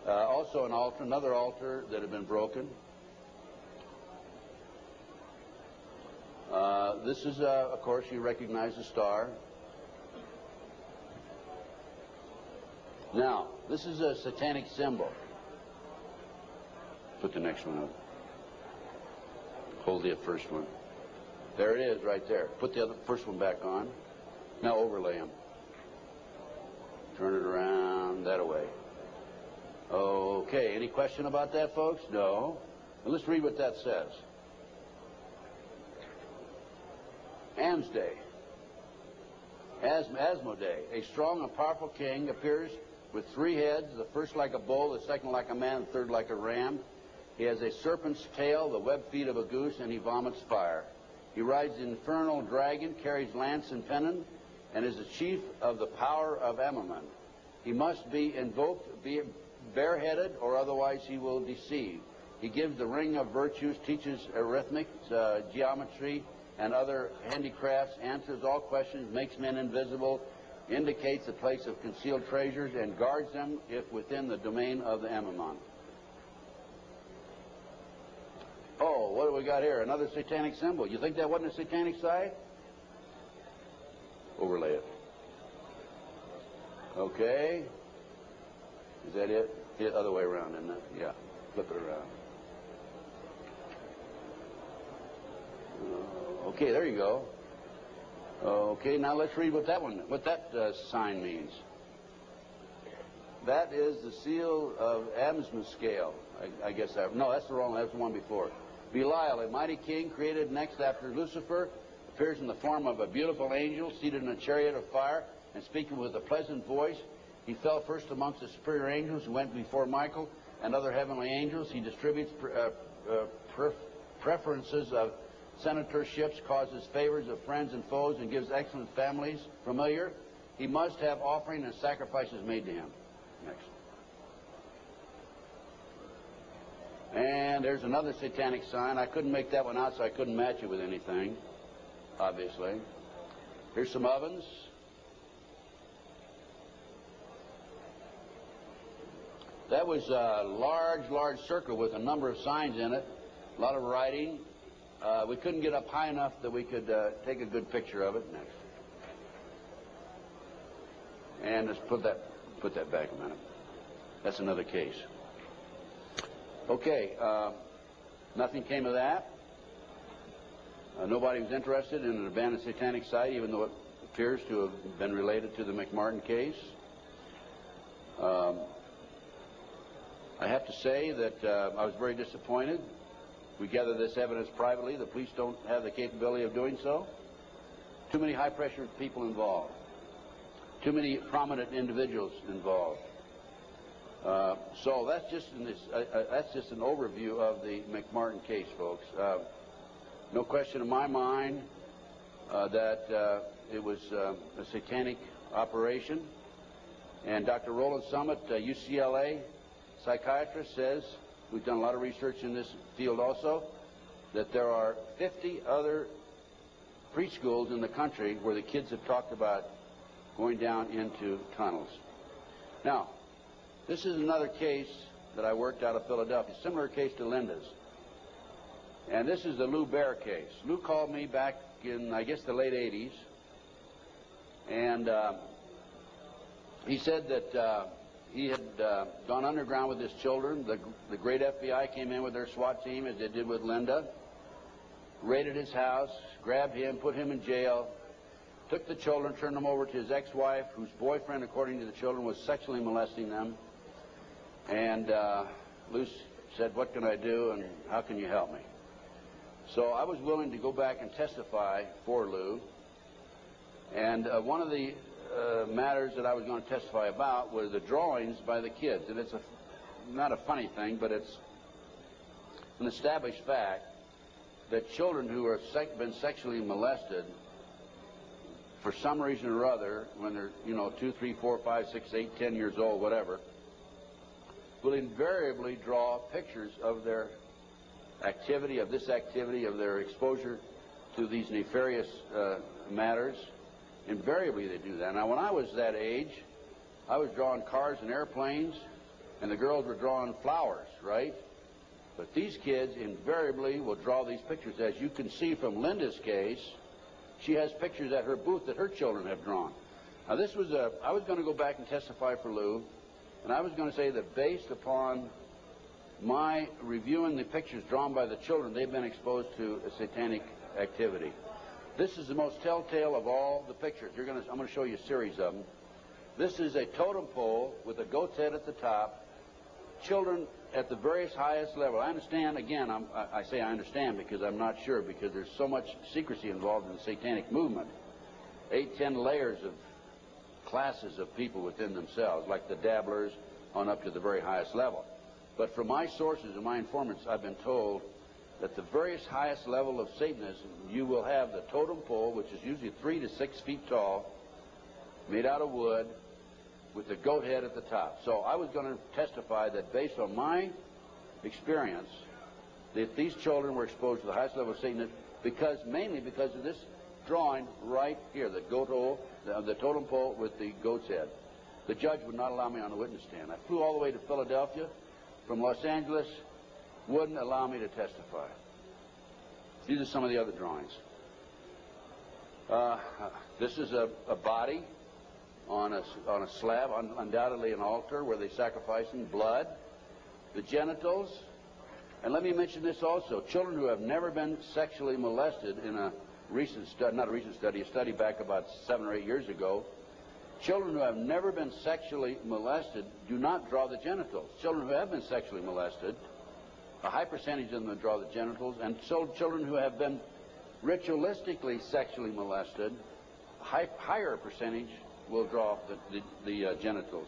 Also an altar, another altar that had been broken. This is, of course, you recognize the star. Now, this is a satanic symbol. Put the next one up. Hold the first one. There it is right there. Put the first one back on. Now overlay them. Turn it around that way. Okay, any question about that, folks? No. Well, let's read what that says. Asmodee, a strong and powerful king, appears with 3 heads, the first like a bull, the second like a man, the third like a ram. He has a serpent's tail, the webbed feet of a goose, and he vomits fire. He rides the infernal dragon, carries lance and pennon, and is the chief of the power of Amaman. He must be invoked, be bareheaded, or otherwise he will deceive. He gives the ring of virtues, teaches arithmetic, geometry, and other handicrafts, answers all questions, makes men invisible, indicates the place of concealed treasures, and guards them if within the domain of the Amaman. Oh, what do we got here? Another satanic symbol. You think that wasn't a satanic site? Overlay it. Okay. Is that it? The other way around, isn't it? Yeah. Flip it around. Okay, there you go. Okay, now let's read what that sign means. That is the seal of Amsman scale. I guess that. No, that's the wrong. That's the one before. Belial, a mighty king, created next after Lucifer, appears in the form of a beautiful angel seated in a chariot of fire and speaking with a pleasant voice. He fell first amongst the superior angels who went before Michael and other heavenly angels. He distributes preferences of senatorships, causes favors of friends and foes, and gives excellent families. Familiar? He must have offering and sacrifices made to him. Next. And there's another satanic sign. I couldn't make that one out, so I couldn't match it with anything. obviously. Here's some ovens. That was a large circle with a number of signs in it, a lot of writing. We couldn't get up high enough that we could take a good picture of it. And let's put that back a minute. That's another case. Okay, nothing came of that. Nobody was interested in an abandoned satanic site, even though it appears to have been related to the McMartin case. I have to say that I was very disappointed. We gathered this evidence privately. The police don't have the capability of doing so. Too many high-pressure people involved. Too many prominent individuals involved. So that's just an overview of the McMartin case, folks. No question in my mind that it was a satanic operation. And Dr. Roland Summit, UCLA psychiatrist, says, we've done a lot of research in this field also, that there are 50 other preschools in the country where the kids have talked about going down into tunnels. Now, this is another case that I worked out of Philadelphia, similar case to Linda's. And this is the Lou Bear case. Lou called me back in, I guess, the late 80s. And he said that he had gone underground with his children. The great FBI came in with their SWAT team, as they did with Linda, raided his house, grabbed him, put him in jail, took the children, turned them over to his ex-wife, whose boyfriend, according to the children, was sexually molesting them. And Lou said, what can I do and how can you help me? So I was willing to go back and testify for Lou. And one of the matters that I was going to testify about were the drawings by the kids. And it's not a funny thing, but it's an established fact that children who have been sexually molested for some reason or other, when they're, 2, 3, 4, 5, 6, 8, 10 years old, whatever, will invariably draw pictures of their activity, of their exposure to these nefarious matters. Invariably they do that. Now, when I was that age, I was drawing cars and airplanes, and the girls were drawing flowers, right? But these kids invariably will draw these pictures. As you can see from Linda's case, she has pictures at her booth that her children have drawn. Now, I was going to go back and testify for Lou, and I was going to say that based upon my reviewing the pictures drawn by the children, they've been exposed to a satanic activity. This is the most telltale of all the pictures. I'm going to show you a series of them. This is a totem pole with a goat's head at the top. Children at the various highest level. I understand, again, I say I understand because I'm not sure, because there's so much secrecy involved in the satanic movement. 8, 10 layers of classes of people within themselves, like the dabblers on up to the very highest level. But from my sources and my informants, I've been told that the various highest level of Satanism, you will have the totem pole, which is usually 3 to 6 feet tall, made out of wood, with the goat head at the top. So I was going to testify that based on my experience, that these children were exposed to the highest level of Satanism mainly because of this drawing right here, the goat hole, the totem pole with the goat's head. The judge would not allow me on the witness stand. I flew all the way to Philadelphia from Los Angeles, wouldn't allow me to testify. These are some of the other drawings. This is a body on a slab, undoubtedly an altar where they sacrificing blood. The genitals, and let me mention this also, children who have never been sexually molested in a recent study, not a recent study, a study back about 7 or 8 years ago, children who have never been sexually molested do not draw the genitals. Children who have been sexually molested, a high percentage of them draw the genitals, and so children who have been ritualistically sexually molested, a higher percentage will draw the genitals.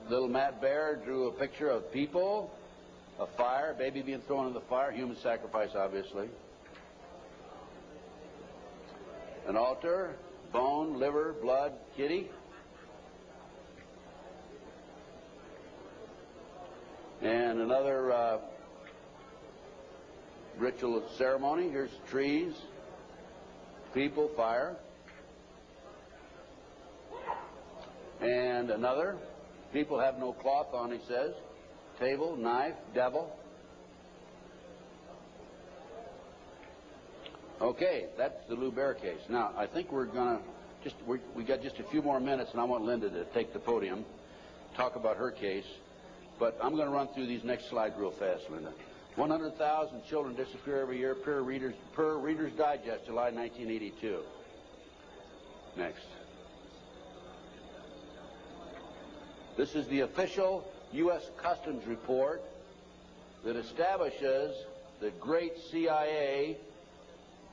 Little Matt Bear drew a picture of people, a fire, baby being thrown in the fire, human sacrifice, obviously. An altar, bone, liver, blood, kitty. And another ritual ceremony. Here's trees, people, fire. And another, people have no cloth on, he says. Table, knife, devil. Okay, that's the Lou Bear case. Now, I think we're going to we got just a few more minutes, and I want Linda to take the podium, talk about her case. But I'm going to run through these next slides real fast, Linda. 100,000 children disappear every year per Reader's Digest, July 1982. Next. This is the official U.S. Customs report that establishes the great CIA,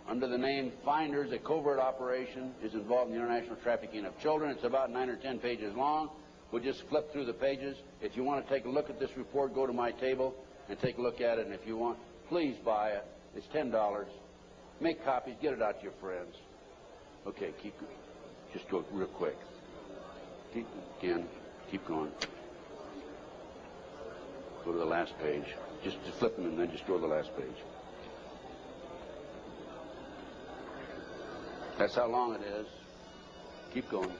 under the name Finders, a covert operation, is involved in the international trafficking of children. It's about 9 or 10 pages long. We'll just flip through the pages. If you want to take a look at this report, go to my table and take a look at it. And if you want, please buy it. It's $10. Make copies. Get it out to your friends. Okay, just go real quick. Keep going. Go to the last page. Just flip them and then just go to the last page. That's how long it is. Keep going.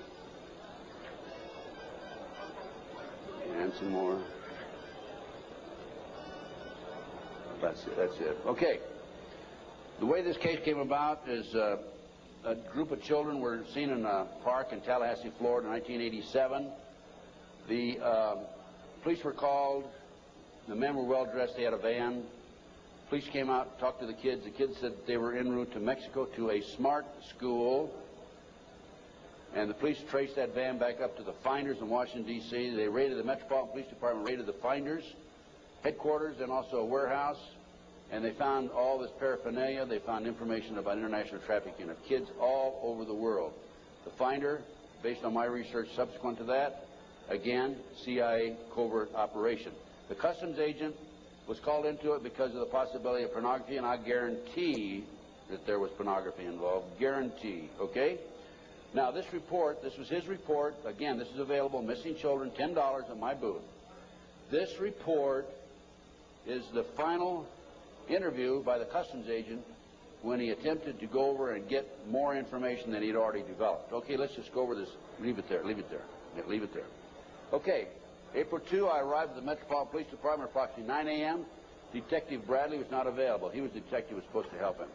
And some more. That's it. Okay. The way this case came about is a group of children were seen in a park in Tallahassee, Florida in 1987. The police were called. The men were well dressed. They had a van. Police came out, talked to the kids. The kids said they were en route to Mexico to a smart school. And the police traced that van back up to the Finders in Washington, D.C. They raided the Metropolitan Police Department, raided the Finders headquarters and also a warehouse. And they found all this paraphernalia. They found information about international trafficking of kids all over the world. The Finder, based on my research subsequent to that, again, CIA covert operation. The customs agent was called into it because of the possibility of pornography, and I guarantee that there was pornography involved. Guarantee, okay? Now, this report, this was his report. Again, this is available, Missing Children, $10 at my booth. This report is the final interview by the customs agent when he attempted to go over and get more information than he'd already developed. Okay, let's just go over this. Leave it there, leave it there. Yeah, leave it there. Okay. April 2, I arrived at the Metropolitan Police Department approximately 9 a.m. Detective Bradley was not available. He was the detective who was supposed to help him.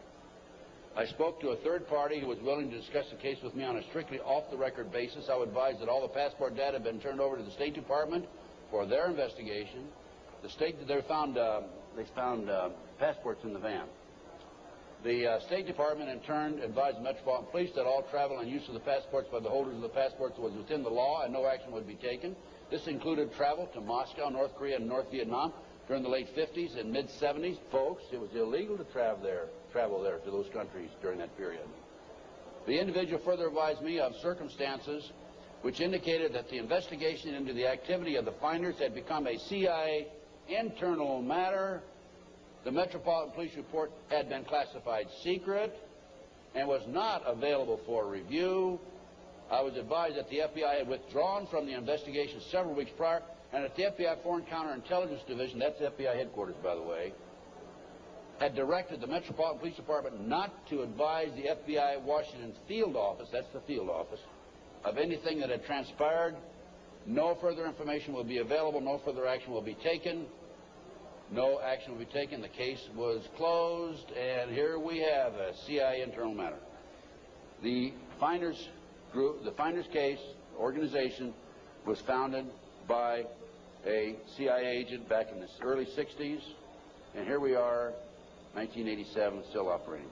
I spoke to a third party who was willing to discuss the case with me on a strictly off-the-record basis. I was advised that all the passport data had been turned over to the State Department for their investigation. They found passports in the van. The State Department, in turn, advised the Metropolitan Police that all travel and use of the passports by the holders of the passports was within the law and no action would be taken. This included travel to Moscow, North Korea, and North Vietnam during the late 50s and mid-70s. Folks, it was illegal to travel there to those countries during that period. The individual further advised me of circumstances which indicated that the investigation into the activity of the Finders had become a CIA internal matter. The Metropolitan Police report had been classified secret and was not available for review. I was advised that the FBI had withdrawn from the investigation several weeks prior, and that the FBI Foreign Counterintelligence Division, that's FBI headquarters, by the way, had directed the Metropolitan Police Department not to advise the FBI Washington field office, that's the field office, of anything that had transpired. No further information will be available. No further action will be taken. No action will be taken. The case was closed, and here we have a CIA internal matter. The Finders Group, the Finders case organization was founded by a CIA agent back in the early 60s, and here we are, 1987, still operating.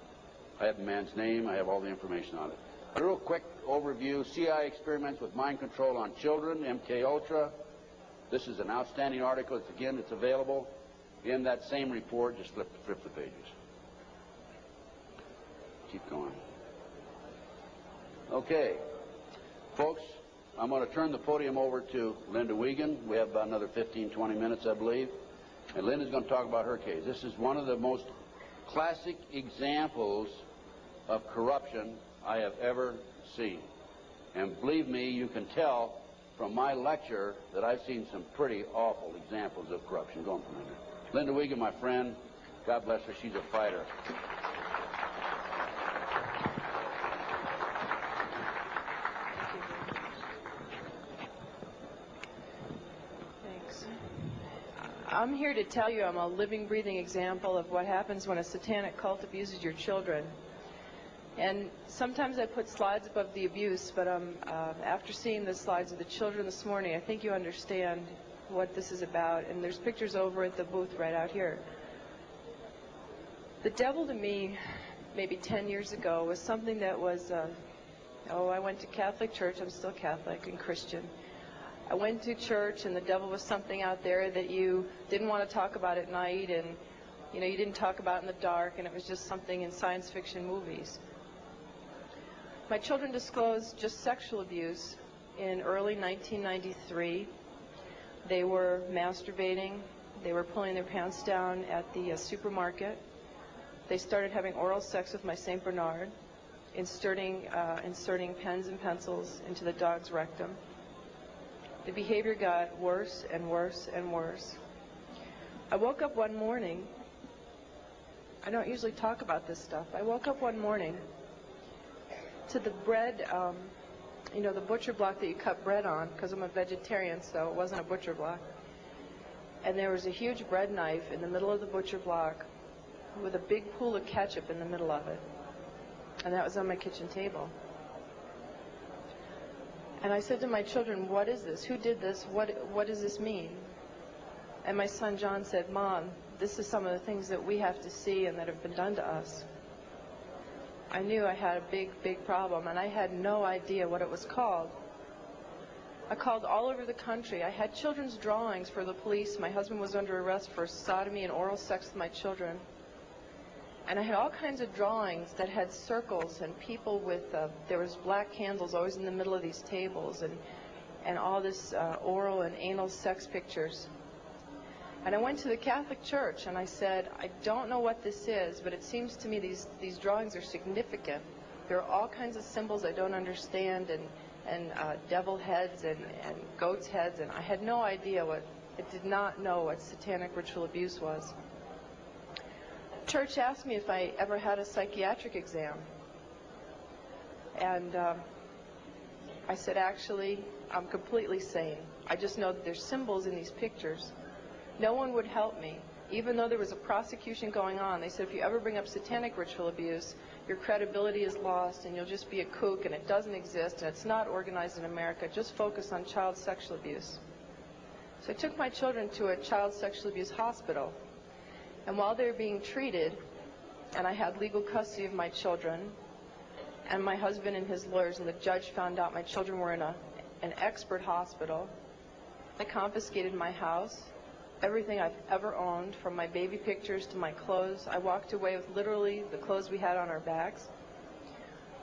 I have the man's name. I have all the information on it. A real quick overview. CIA experiments with mind control on children, MK Ultra. This is an outstanding article. It's available in that same report. Just flip the pages. Keep going. Okay. Folks, I'm going to turn the podium over to Linda Wiegand. We have about another 15, 20 minutes, I believe. And Linda's going to talk about her case. This is one of the most classic examples of corruption I have ever seen. And believe me, you can tell from my lecture that I've seen some pretty awful examples of corruption. Go on, Linda. Linda Wiegand, my friend, God bless her. She's a fighter. Thanks. I'm here to tell you I'm a living, breathing example of what happens when a satanic cult abuses your children. And sometimes I put slides above the abuse, but after seeing the slides of the children this morning, I think you understand what this is about. And there's pictures over at the booth right out here. The devil to me, maybe 10 years ago, was something that was, I went to Catholic church. I'm still Catholic and Christian. I went to church, and the devil was something out there that you didn't want to talk about at night, and you didn't talk about in the dark, and it was just something in science fiction movies. My children disclosed just sexual abuse in early 1993. They were masturbating. They were pulling their pants down at the supermarket. They started having oral sex with my St. Bernard, inserting pens and pencils into the dog's rectum. The behavior got worse and worse and worse. I woke up one morning. I don't usually talk about this stuff. I woke up one morning to the bread, the butcher block that you cut bread on, because I'm a vegetarian, so it wasn't a butcher block. And there was a huge bread knife in the middle of the butcher block with a big pool of ketchup in the middle of it. And that was on my kitchen table. And I said to my children, what is this? Who did this? What does this mean? And my son John said, Mom, this is some of the things that we have to see and that have been done to us. I knew I had a big, big problem, and I had no idea what it was called. I called all over the country. I had children's drawings for the police. My husband was under arrest for sodomy and oral sex with my children. And I had all kinds of drawings that had circles and people with, there was black candles always in the middle of these tables, and all this oral and anal sex pictures. And I went to the Catholic Church and I said, I don't know what this is, but it seems to me these drawings are significant. There are all kinds of symbols I don't understand, and devil heads and goat's heads, and I had no idea I did not know what satanic ritual abuse was. Church asked me if I ever had a psychiatric exam, and I said, actually, I'm completely sane. I just know that there's symbols in these pictures. No one would help me, even though there was a prosecution going on. They said, if you ever bring up satanic ritual abuse, your credibility is lost and you'll just be a kook, and it doesn't exist, and it's not organized in America. Just focus on child sexual abuse. So I took my children to a child sexual abuse hospital. And while they were being treated, and I had legal custody of my children, and my husband and his lawyers and the judge found out my children were in an expert hospital, they confiscated my house, everything I've ever owned, from my baby pictures to my clothes. I walked away with literally the clothes we had on our backs.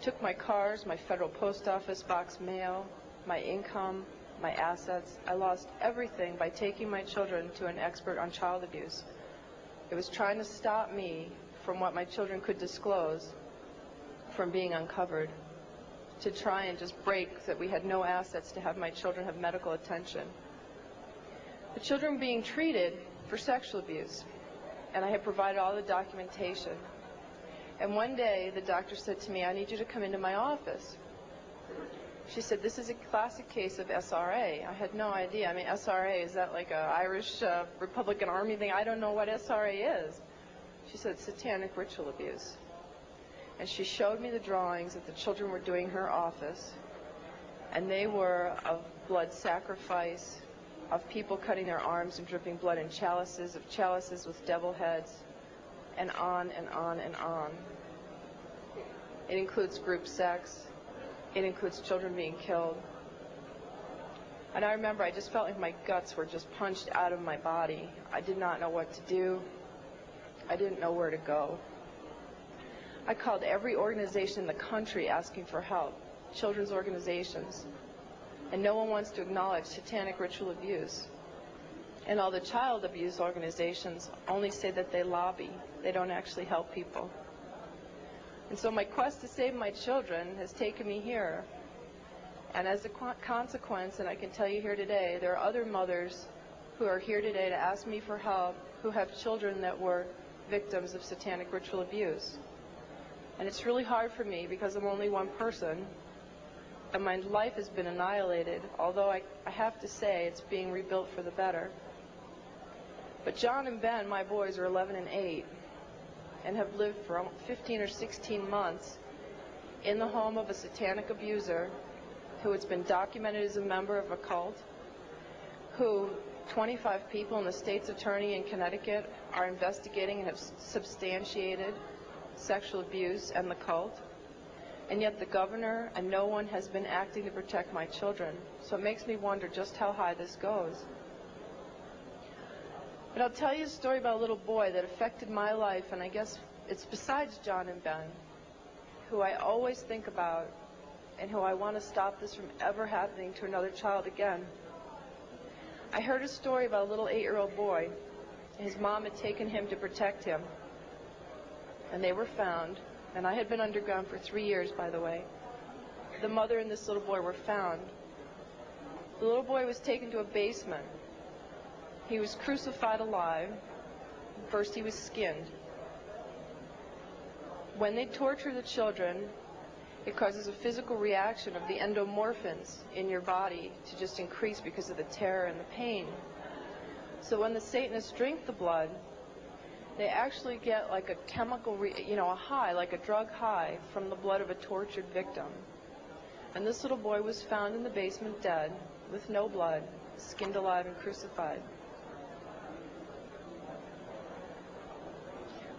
Took my cars, my federal post office box mail, my income, my assets. I lost everything by taking my children to an expert on child abuse. It was trying to stop me from what my children could disclose from being uncovered, to try and just break that we had no assets to have my children have medical attention. The children were being treated for sexual abuse, and I had provided all the documentation. And one day the doctor said to me, I need you to come into my office. She said, this is a classic case of SRA. I had no idea. I mean, SRA, is that like an Irish Republican Army thing? I don't know what SRA is. She said, satanic ritual abuse. And she showed me the drawings that the children were doing in her office, and they were of blood sacrifice, of people cutting their arms and dripping blood in chalices, of chalices with devil heads, and on and on and on. It includes group sex. It includes children being killed. And I remember I just felt like my guts were just punched out of my body. I did not know what to do. I didn't know where to go. I called every organization in the country asking for help, children's organizations. And no one wants to acknowledge satanic ritual abuse. And all the child abuse organizations only say that they lobby. They don't actually help people. And so my quest to save my children has taken me here. And as a consequence, and I can tell you here today, there are other mothers who are here today to ask me for help, who have children that were victims of satanic ritual abuse. And it's really hard for me because I'm only one person, and my life has been annihilated, although I have to say it's being rebuilt for the better. But John and Ben, my boys, are 11 and 8, and have lived for 15 or 16 months in the home of a satanic abuser who has been documented as a member of a cult, who 25 people and the state's attorney in Connecticut are investigating and have substantiated sexual abuse and the cult. And yet the governor and no one has been acting to protect my children. So it makes me wonder just how high this goes. But I'll tell you a story about a little boy that affected my life, and I guess it's besides John and Ben, who I always think about and who I want to stop this from ever happening to another child again. I heard a story about a little 8-year-old boy. His mom had taken him to protect him, and they were found. And I had been underground for 3 years, by the way. The mother and this little boy were found. The little boy was taken to a basement. He was crucified alive. First he was skinned. When they torture the children, it causes a physical reaction of the endomorphins in your body to just increase because of the terror and the pain. So when the Satanists drink the blood, they actually get like a chemical, a high, like a drug high from the blood of a tortured victim. And this little boy was found in the basement dead, with no blood, skinned alive and crucified.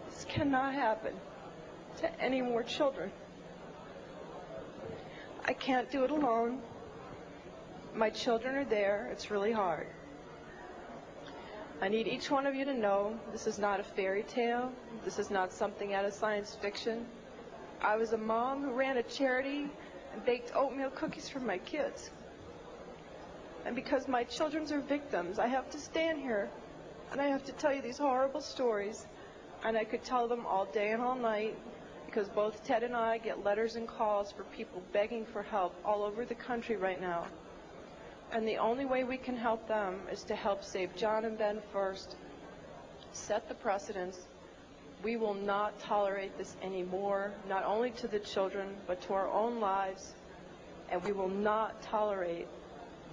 This cannot happen to any more children. I can't do it alone. My children are there. It's really hard. I need each one of you to know this is not a fairy tale. This is not something out of science fiction. I was a mom who ran a charity and baked oatmeal cookies for my kids. And because my children are victims, I have to stand here and I have to tell you these horrible stories. And I could tell them all day and all night because both Ted and I get letters and calls for people begging for help all over the country right now. And the only way we can help them is to help save John and Ben first, set the precedence. We will not tolerate this anymore, not only to the children, but to our own lives. And we will not tolerate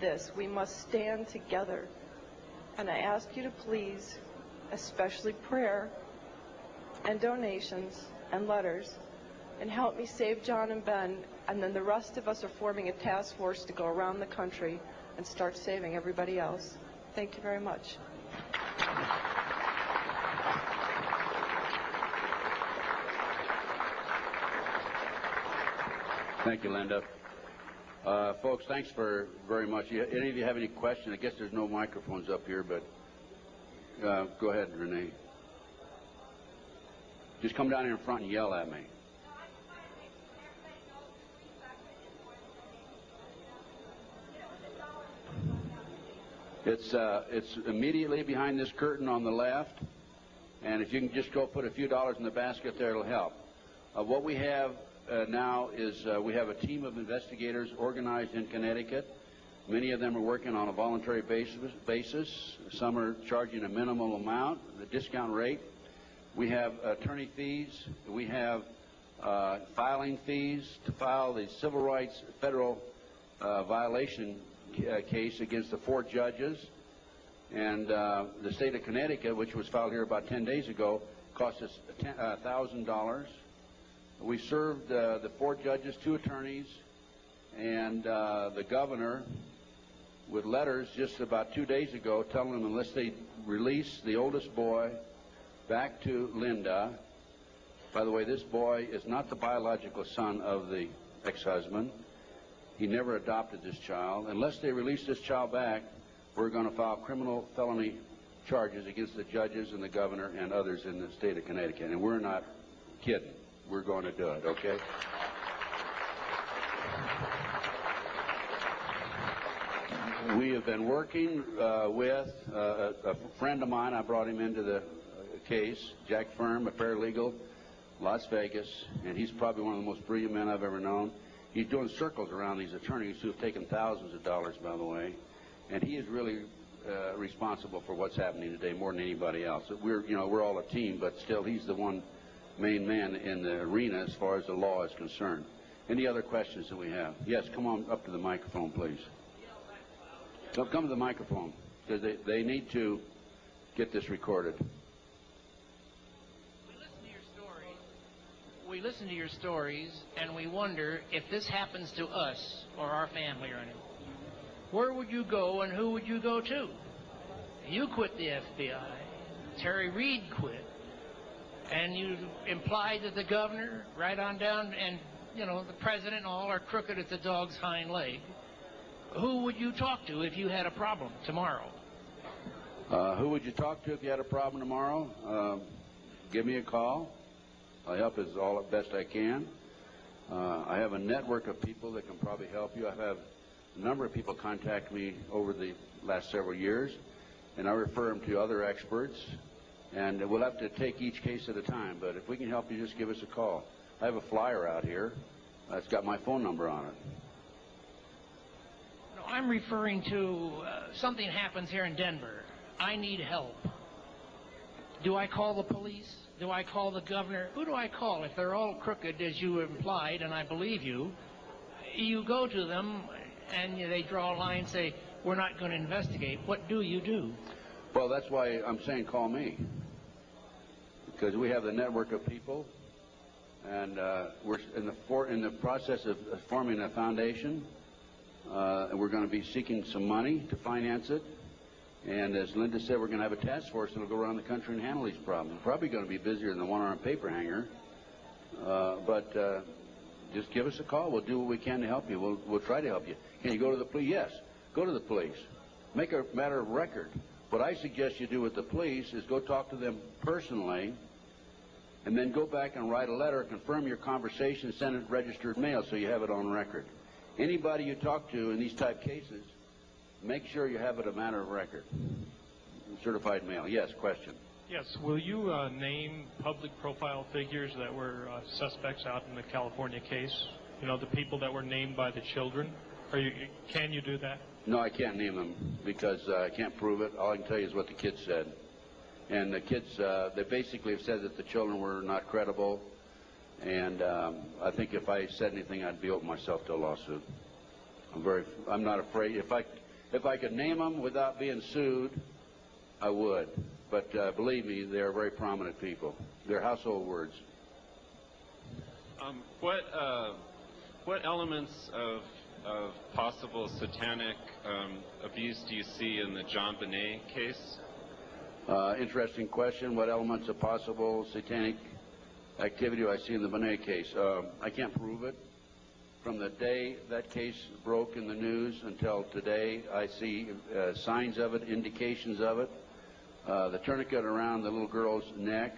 this. We must stand together. And I ask you to please, especially prayer and donations and letters, and help me save John and Ben. And then the rest of us are forming a task force to go around the country and start saving everybody else. Thank you very much. Thank you, Linda. Folks, thanks very much. Any of you have any questions? I guess there's no microphones up here, but go ahead, Renee. Just come down here in front and yell at me. It's immediately behind this curtain on the left, and if you can just go put a few dollars in the basket there, it'll help. What we have now is we have a team of investigators organized in Connecticut. Many of them are working on a voluntary basis. Some are charging a minimal amount, the discount rate. We have attorney fees. We have filing fees to file the civil rights federal violation case against the 4 judges, and the state of Connecticut, which was filed here about 10 days ago, cost us $1,000. We served the 4 judges, 2 attorneys, and the governor with letters just about 2 days ago telling them unless they release the oldest boy back to Linda. By the way, this boy is not the biological son of the ex-husband. He never adopted this child. Unless they release this child back, we're going to file criminal felony charges against the judges and the governor and others in the state of Connecticut. And we're not kidding. We're going to do it, okay? We have been working with a friend of mine. I brought him into the case, Jack Firm, a paralegal, Las Vegas, and he's probably one of the most brilliant men I've ever known. He's doing circles around these attorneys who have taken thousands of dollars, by the way, and he is really responsible for what's happening today more than anybody else. We're all a team, but still he's the one main man in the arena as far as the law is concerned. Any other questions that we have? Yes, come on up to the microphone, please. Come to the microphone, because they need to get this recorded. We listen to your stories, and we wonder if this happens to us or our family or anyone. Where would you go, and who would you go to? You quit the FBI. Terry Reid quit. And you implied that the governor, right on down, and, the president and all are crooked at the dog's hind leg. Who would you talk to if you had a problem tomorrow? Who would you talk to if you had a problem tomorrow? Give me a call. I'll help as best I can. I have a network of people that can probably help you. I've had a number of people contact me over the last several years, and I refer them to other experts. And we'll have to take each case at a time, but if we can help you, just give us a call. I have a flyer out here. It's got my phone number on it. No, I'm referring to something happens here in Denver. I need help. Do I call the police? Do I call the governor? Who do I call? If they're all crooked, as you implied, and I believe you, you go to them, and they draw a line and say, we're not going to investigate. What do you do? Well, that's why I'm saying call me. Because we have the network of people, and we're in the process of forming a foundation. And we're going to be seeking some money to finance it. And as Linda said, we're going to have a task force that will go around the country and handle these problems. We're probably going to be busier than the one-armed paper hanger. But just give us a call. We'll do what we can to help you. We'll try to help you. Can you go to the police? Yes. Go to the police. Make a matter of record. What I suggest you do with the police is go talk to them personally, and then go back and write a letter, confirm your conversation, send it registered mail so you have it on record. Anybody you talk to in these type cases, make sure you have it a matter of record. Certified mail. Yes, question. Yes. Will you name public profile figures that were suspects out in the California case? The people that were named by the children? Can you do that? No, I can't name them because I can't prove it. All I can tell you is what the kids said. And the kids, they basically have said that the children were not credible. And I think if I said anything, I'd be open myself to a lawsuit. I'm not afraid. If I could name them without being sued, I would. But believe me, they're very prominent people. They're household words. What elements of possible satanic abuse do you see in the John Bonet case? Interesting question. What elements of possible satanic activity do I see in the Bonet case? I can't prove it. From the day that case broke in the news until today, I see signs of it, indications of it. The tourniquet around the little girl's neck.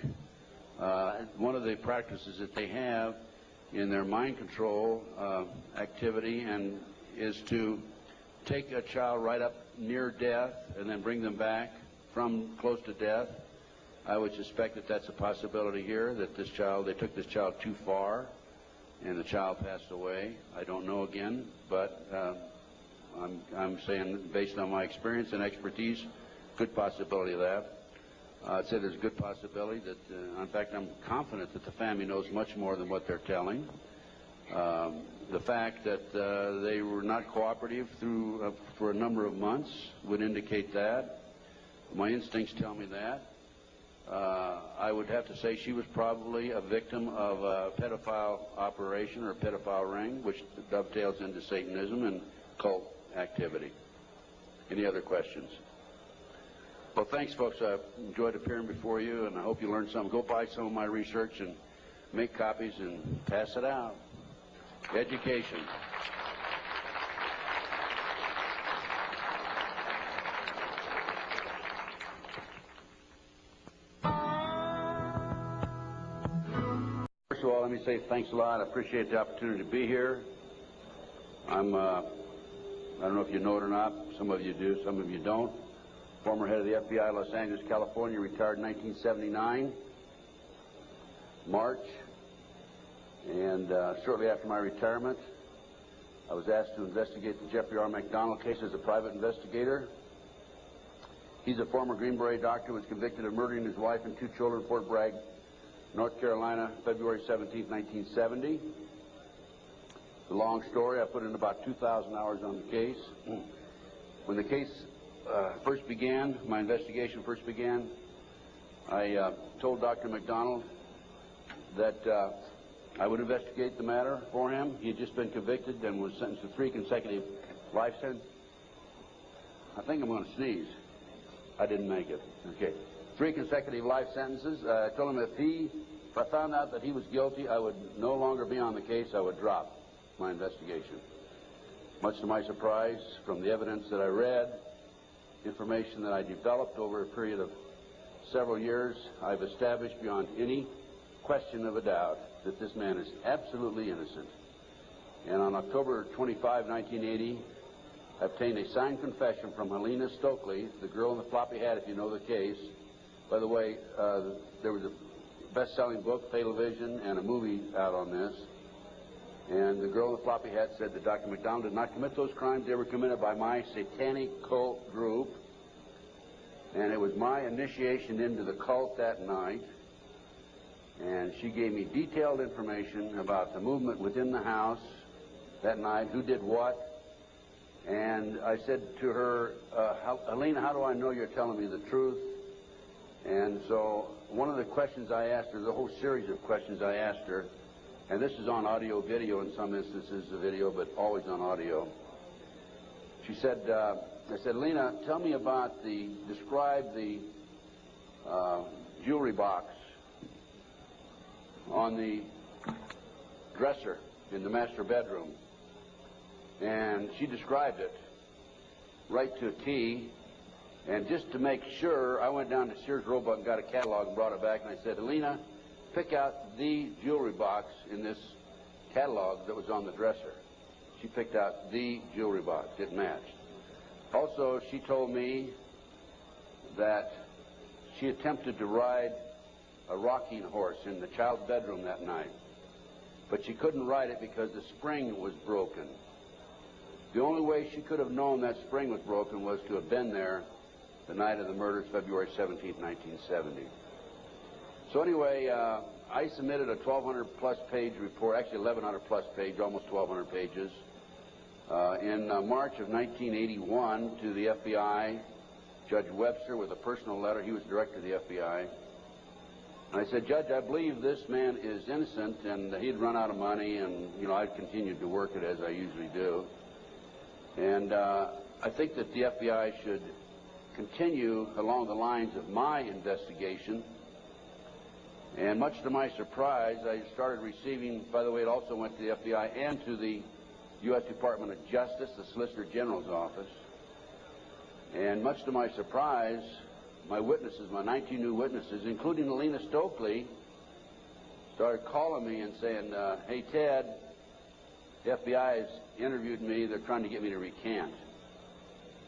One of the practices that they have in their mind control activity and is to take a child right up near death and then bring them back from close to death. I would suspect that that's a possibility here, that they took this child too far and the child passed away. I don't know again, but I'm saying based on my experience and expertise, good possibility of that. I'd say there's a good possibility that, in fact, I'm confident that the family knows much more than what they're telling. The fact that they were not cooperative for a number of months would indicate that. My instincts tell me that. I would have to say she was probably a victim of a pedophile operation or a pedophile ring, which dovetails into Satanism and cult activity. Any other questions? Well, thanks, folks. I enjoyed appearing before you, and I hope you learned something. Go buy some of my research and make copies and pass it out. Education. First of all, let me say thanks a lot. I appreciate the opportunity to be here. I don't know if you know it or not. Some of you do, some of you don't. Former head of the FBI, Los Angeles, California, retired in 1979, March. And shortly after my retirement, I was asked to investigate the Jeffrey R. McDonald case as a private investigator. He's a former Green Beret doctor who was convicted of murdering his wife and 2 children in Fort Bragg, North Carolina, February 17, 1970. It's a long story. I put in about 2,000 hours on the case. When the case first began, my investigation first began, I told Dr. McDonald that I would investigate the matter for him. He had just been convicted and was sentenced to 3 consecutive life sentences. I think I'm going to sneeze. I didn't make it. Okay. 3 consecutive life sentences. I told him if I found out that he was guilty, I would no longer be on the case. I would drop my investigation. Much to my surprise, from the evidence that I read, information that I developed over a period of several years, I've established beyond any question of a doubt that this man is absolutely innocent. And on October 25, 1980, I obtained a signed confession from Helena Stokely, the girl in the floppy hat, if you know the case. By the way, there was a best-selling book, Fatal Vision, and a movie out on this. And the girl in the floppy hat said that Dr. McDonald did not commit those crimes. They were committed by my satanic cult group. And it was my initiation into the cult that night. And she gave me detailed information about the movement within the house that night, who did what. And I said to her, Helena, how do I know you're telling me the truth? And so one of the questions I asked her, the whole series of questions I asked her, and this is on audio video in some instances, the video, but always on audio. She said, I said, Lena, tell me about describe the jewelry box on the dresser in the master bedroom. And she described it right to a T. And just to make sure, I went down to Sears Roebuck and got a catalog and brought it back. And I said, Helena, pick out the jewelry box in this catalog that was on the dresser. She picked out the jewelry box. It matched. Also, she told me that she attempted to ride a rocking horse in the child's bedroom that night. But she couldn't ride it because the spring was broken. The only way she could have known that spring was broken was to have been there the night of the murders, February 17, 1970. So anyway, I submitted a 1,200-plus page report, actually 1,100-plus page, almost 1,200 pages, in March of 1981 to the FBI, Judge Webster, with a personal letter. He was director of the FBI. And I said, Judge, I believe this man is innocent, and he'd run out of money, and, you know, I'd continued to work it as I usually do. And I think that the FBI should continue along the lines of my investigation. And much to my surprise, I started receiving, by the way, it also went to the FBI and to the U.S. Department of Justice, the Solicitor General's office. And much to my surprise, my witnesses, my 19 new witnesses, including Helena Stokely, started calling me and saying, hey, Ted, the FBI has interviewed me. They're trying to get me to recant.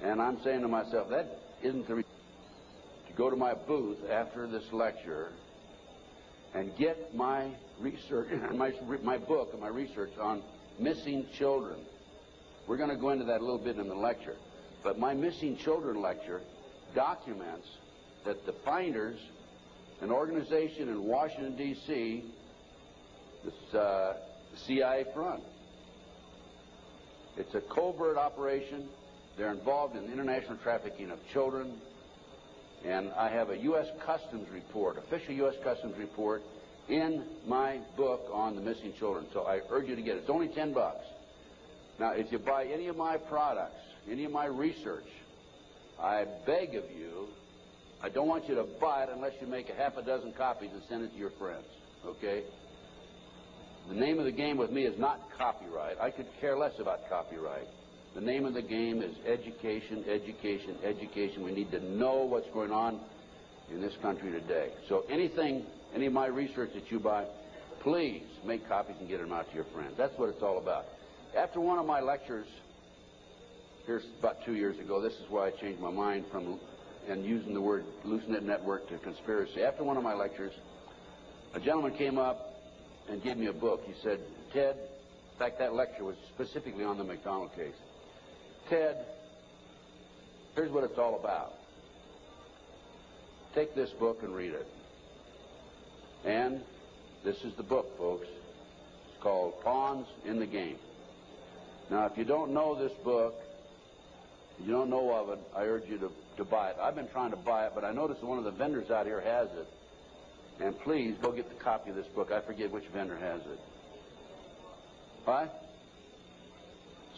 And I'm saying to myself, that isn't the reason to go to my booth after this lecture and get my research, my book and my research on missing children. We're going to go into that a little bit in the lecture. But my missing children lecture documents that the finders, an organization in Washington, D.C., the CIA front. It's a covert operation. They're involved in international trafficking of children. And I have a U.S. Customs report, official U.S. Customs report, in my book on the missing children. So I urge you to get it. It's only $10. Now, if you buy any of my products, any of my research, I beg of you, I don't want you to buy it unless you make a half a dozen copies and send it to your friends, okay? The name of the game with me is not copyright. I could care less about copyright. The name of the game is education, education, education. We need to know what's going on in this country today. So anything, any of my research that you buy, please make copies and get them out to your friends. That's what it's all about. After one of my lectures, here's about 2 years ago, this is why I changed my mind from and using the word loose-knit network to conspiracy. After one of my lectures, a gentleman came up and gave me a book. He said, Ted, in fact, that lecture was specifically on the McDonald case. Ted, here's what it's all about. take this book and read it. And this is the book, folks. It's called Pawns in the Game. Now, if you don't know this book, you don't know of it, I urge you to buy it. I've been trying to buy it, but I noticed one of the vendors out here has it. And please, go get the copy of this book. I forget which vendor has it. What?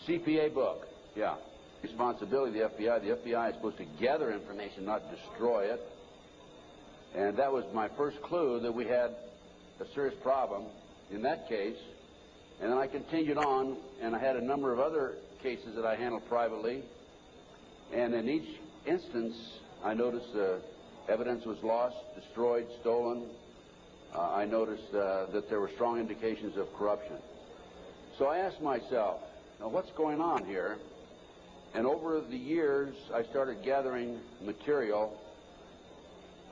CPA book. Yeah. Responsibility of the FBI. The FBI is supposed to gather information, not destroy it. And that was my first clue that we had a serious problem in that case. And then I continued on, and I had a number of other cases that I handled privately. And in each instance, I noticed evidence was lost, destroyed, stolen. I noticed that there were strong indications of corruption. So I asked myself, now what's going on here? And over the years, I started gathering material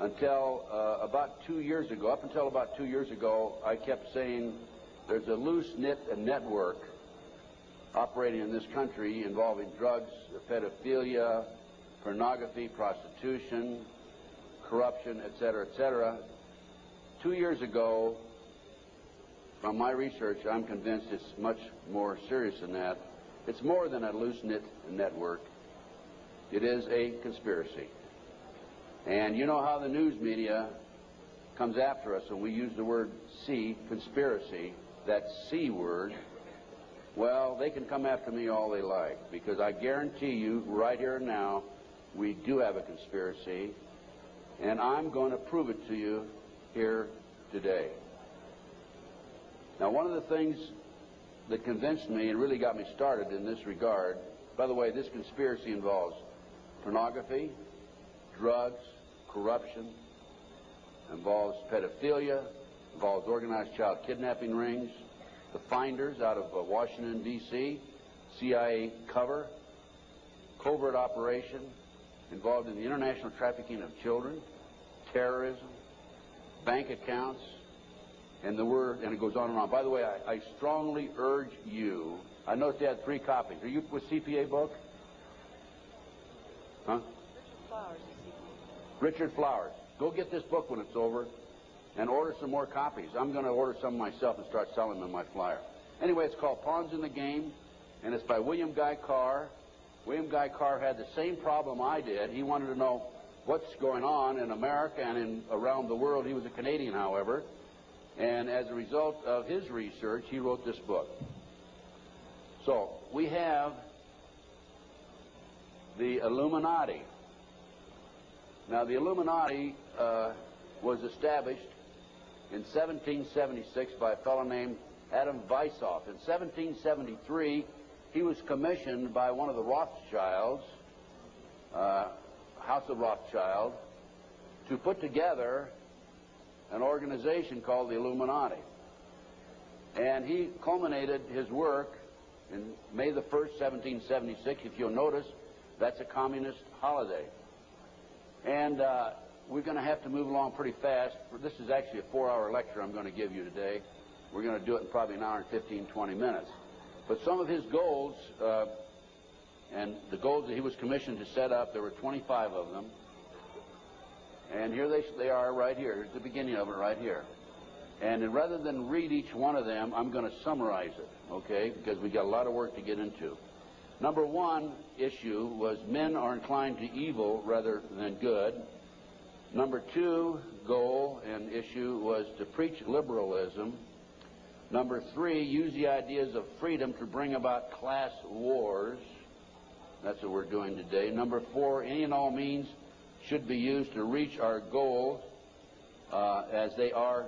until about 2 years ago. Up until about 2 years ago, I kept saying there's a loose-knit network operating in this country involving drugs, pedophilia, pornography, prostitution, corruption, etc., etc. 2 years ago, from my research, I'm convinced it's much more serious than that. It's more than a loose-knit network. It is a conspiracy. And you know how the news media comes after us when we use the word C, conspiracy, that C word. Well, they can come after me all they like, because I guarantee you right here and now, we do have a conspiracy, and I'm going to prove it to you here today. Now, one of the things that convinced me and really got me started in this regard, by the way, this conspiracy involves pornography, drugs, corruption, involves pedophilia, involves organized child kidnapping rings, the finders out of Washington, D.C., CIA cover, covert operation, involved in the international trafficking of children, terrorism, bank accounts, and it goes on and on. By the way, I strongly urge you, I noticed you had 3 copies. Are you with CPA book? Huh? Richard Flowers is CPA. Richard Flowers. Go get this book when it's over and order some more copies. I'm going to order some myself and start selling them in my flyer. Anyway, it's called Pawns in the Game, and it's by William Guy Carr. William Guy Carr had the same problem I did. He wanted to know what's going on in America and around the world. He was a Canadian, however. And as a result of his research, he wrote this book. So, we have the Illuminati. Now, the Illuminati was established in 1776 by a fellow named Adam Weishaupt. In 1773, he was commissioned by one of the Rothschilds, House of Rothschild, to put together an organization called the Illuminati. And he culminated his work in May the 1st, 1776. If you'll notice, that's a communist holiday. And we're going to have to move along pretty fast. This is actually a 4-hour lecture I'm going to give you today. We're going to do it in probably an hour and 15, 20 minutes. But some of his goals, and the goals that he was commissioned to set up, there were 25 of them. And here they are right here. Here's the beginning of it right here. And rather than read each one of them, I'm going to summarize it, okay, because we got a lot of work to get into. Number 1 issue was men are inclined to evil rather than good. Number 2 goal and issue was to preach liberalism. Number 3, use the ideas of freedom to bring about class wars. That's what we're doing today. Number 4, any and all means should be used to reach our goals as they are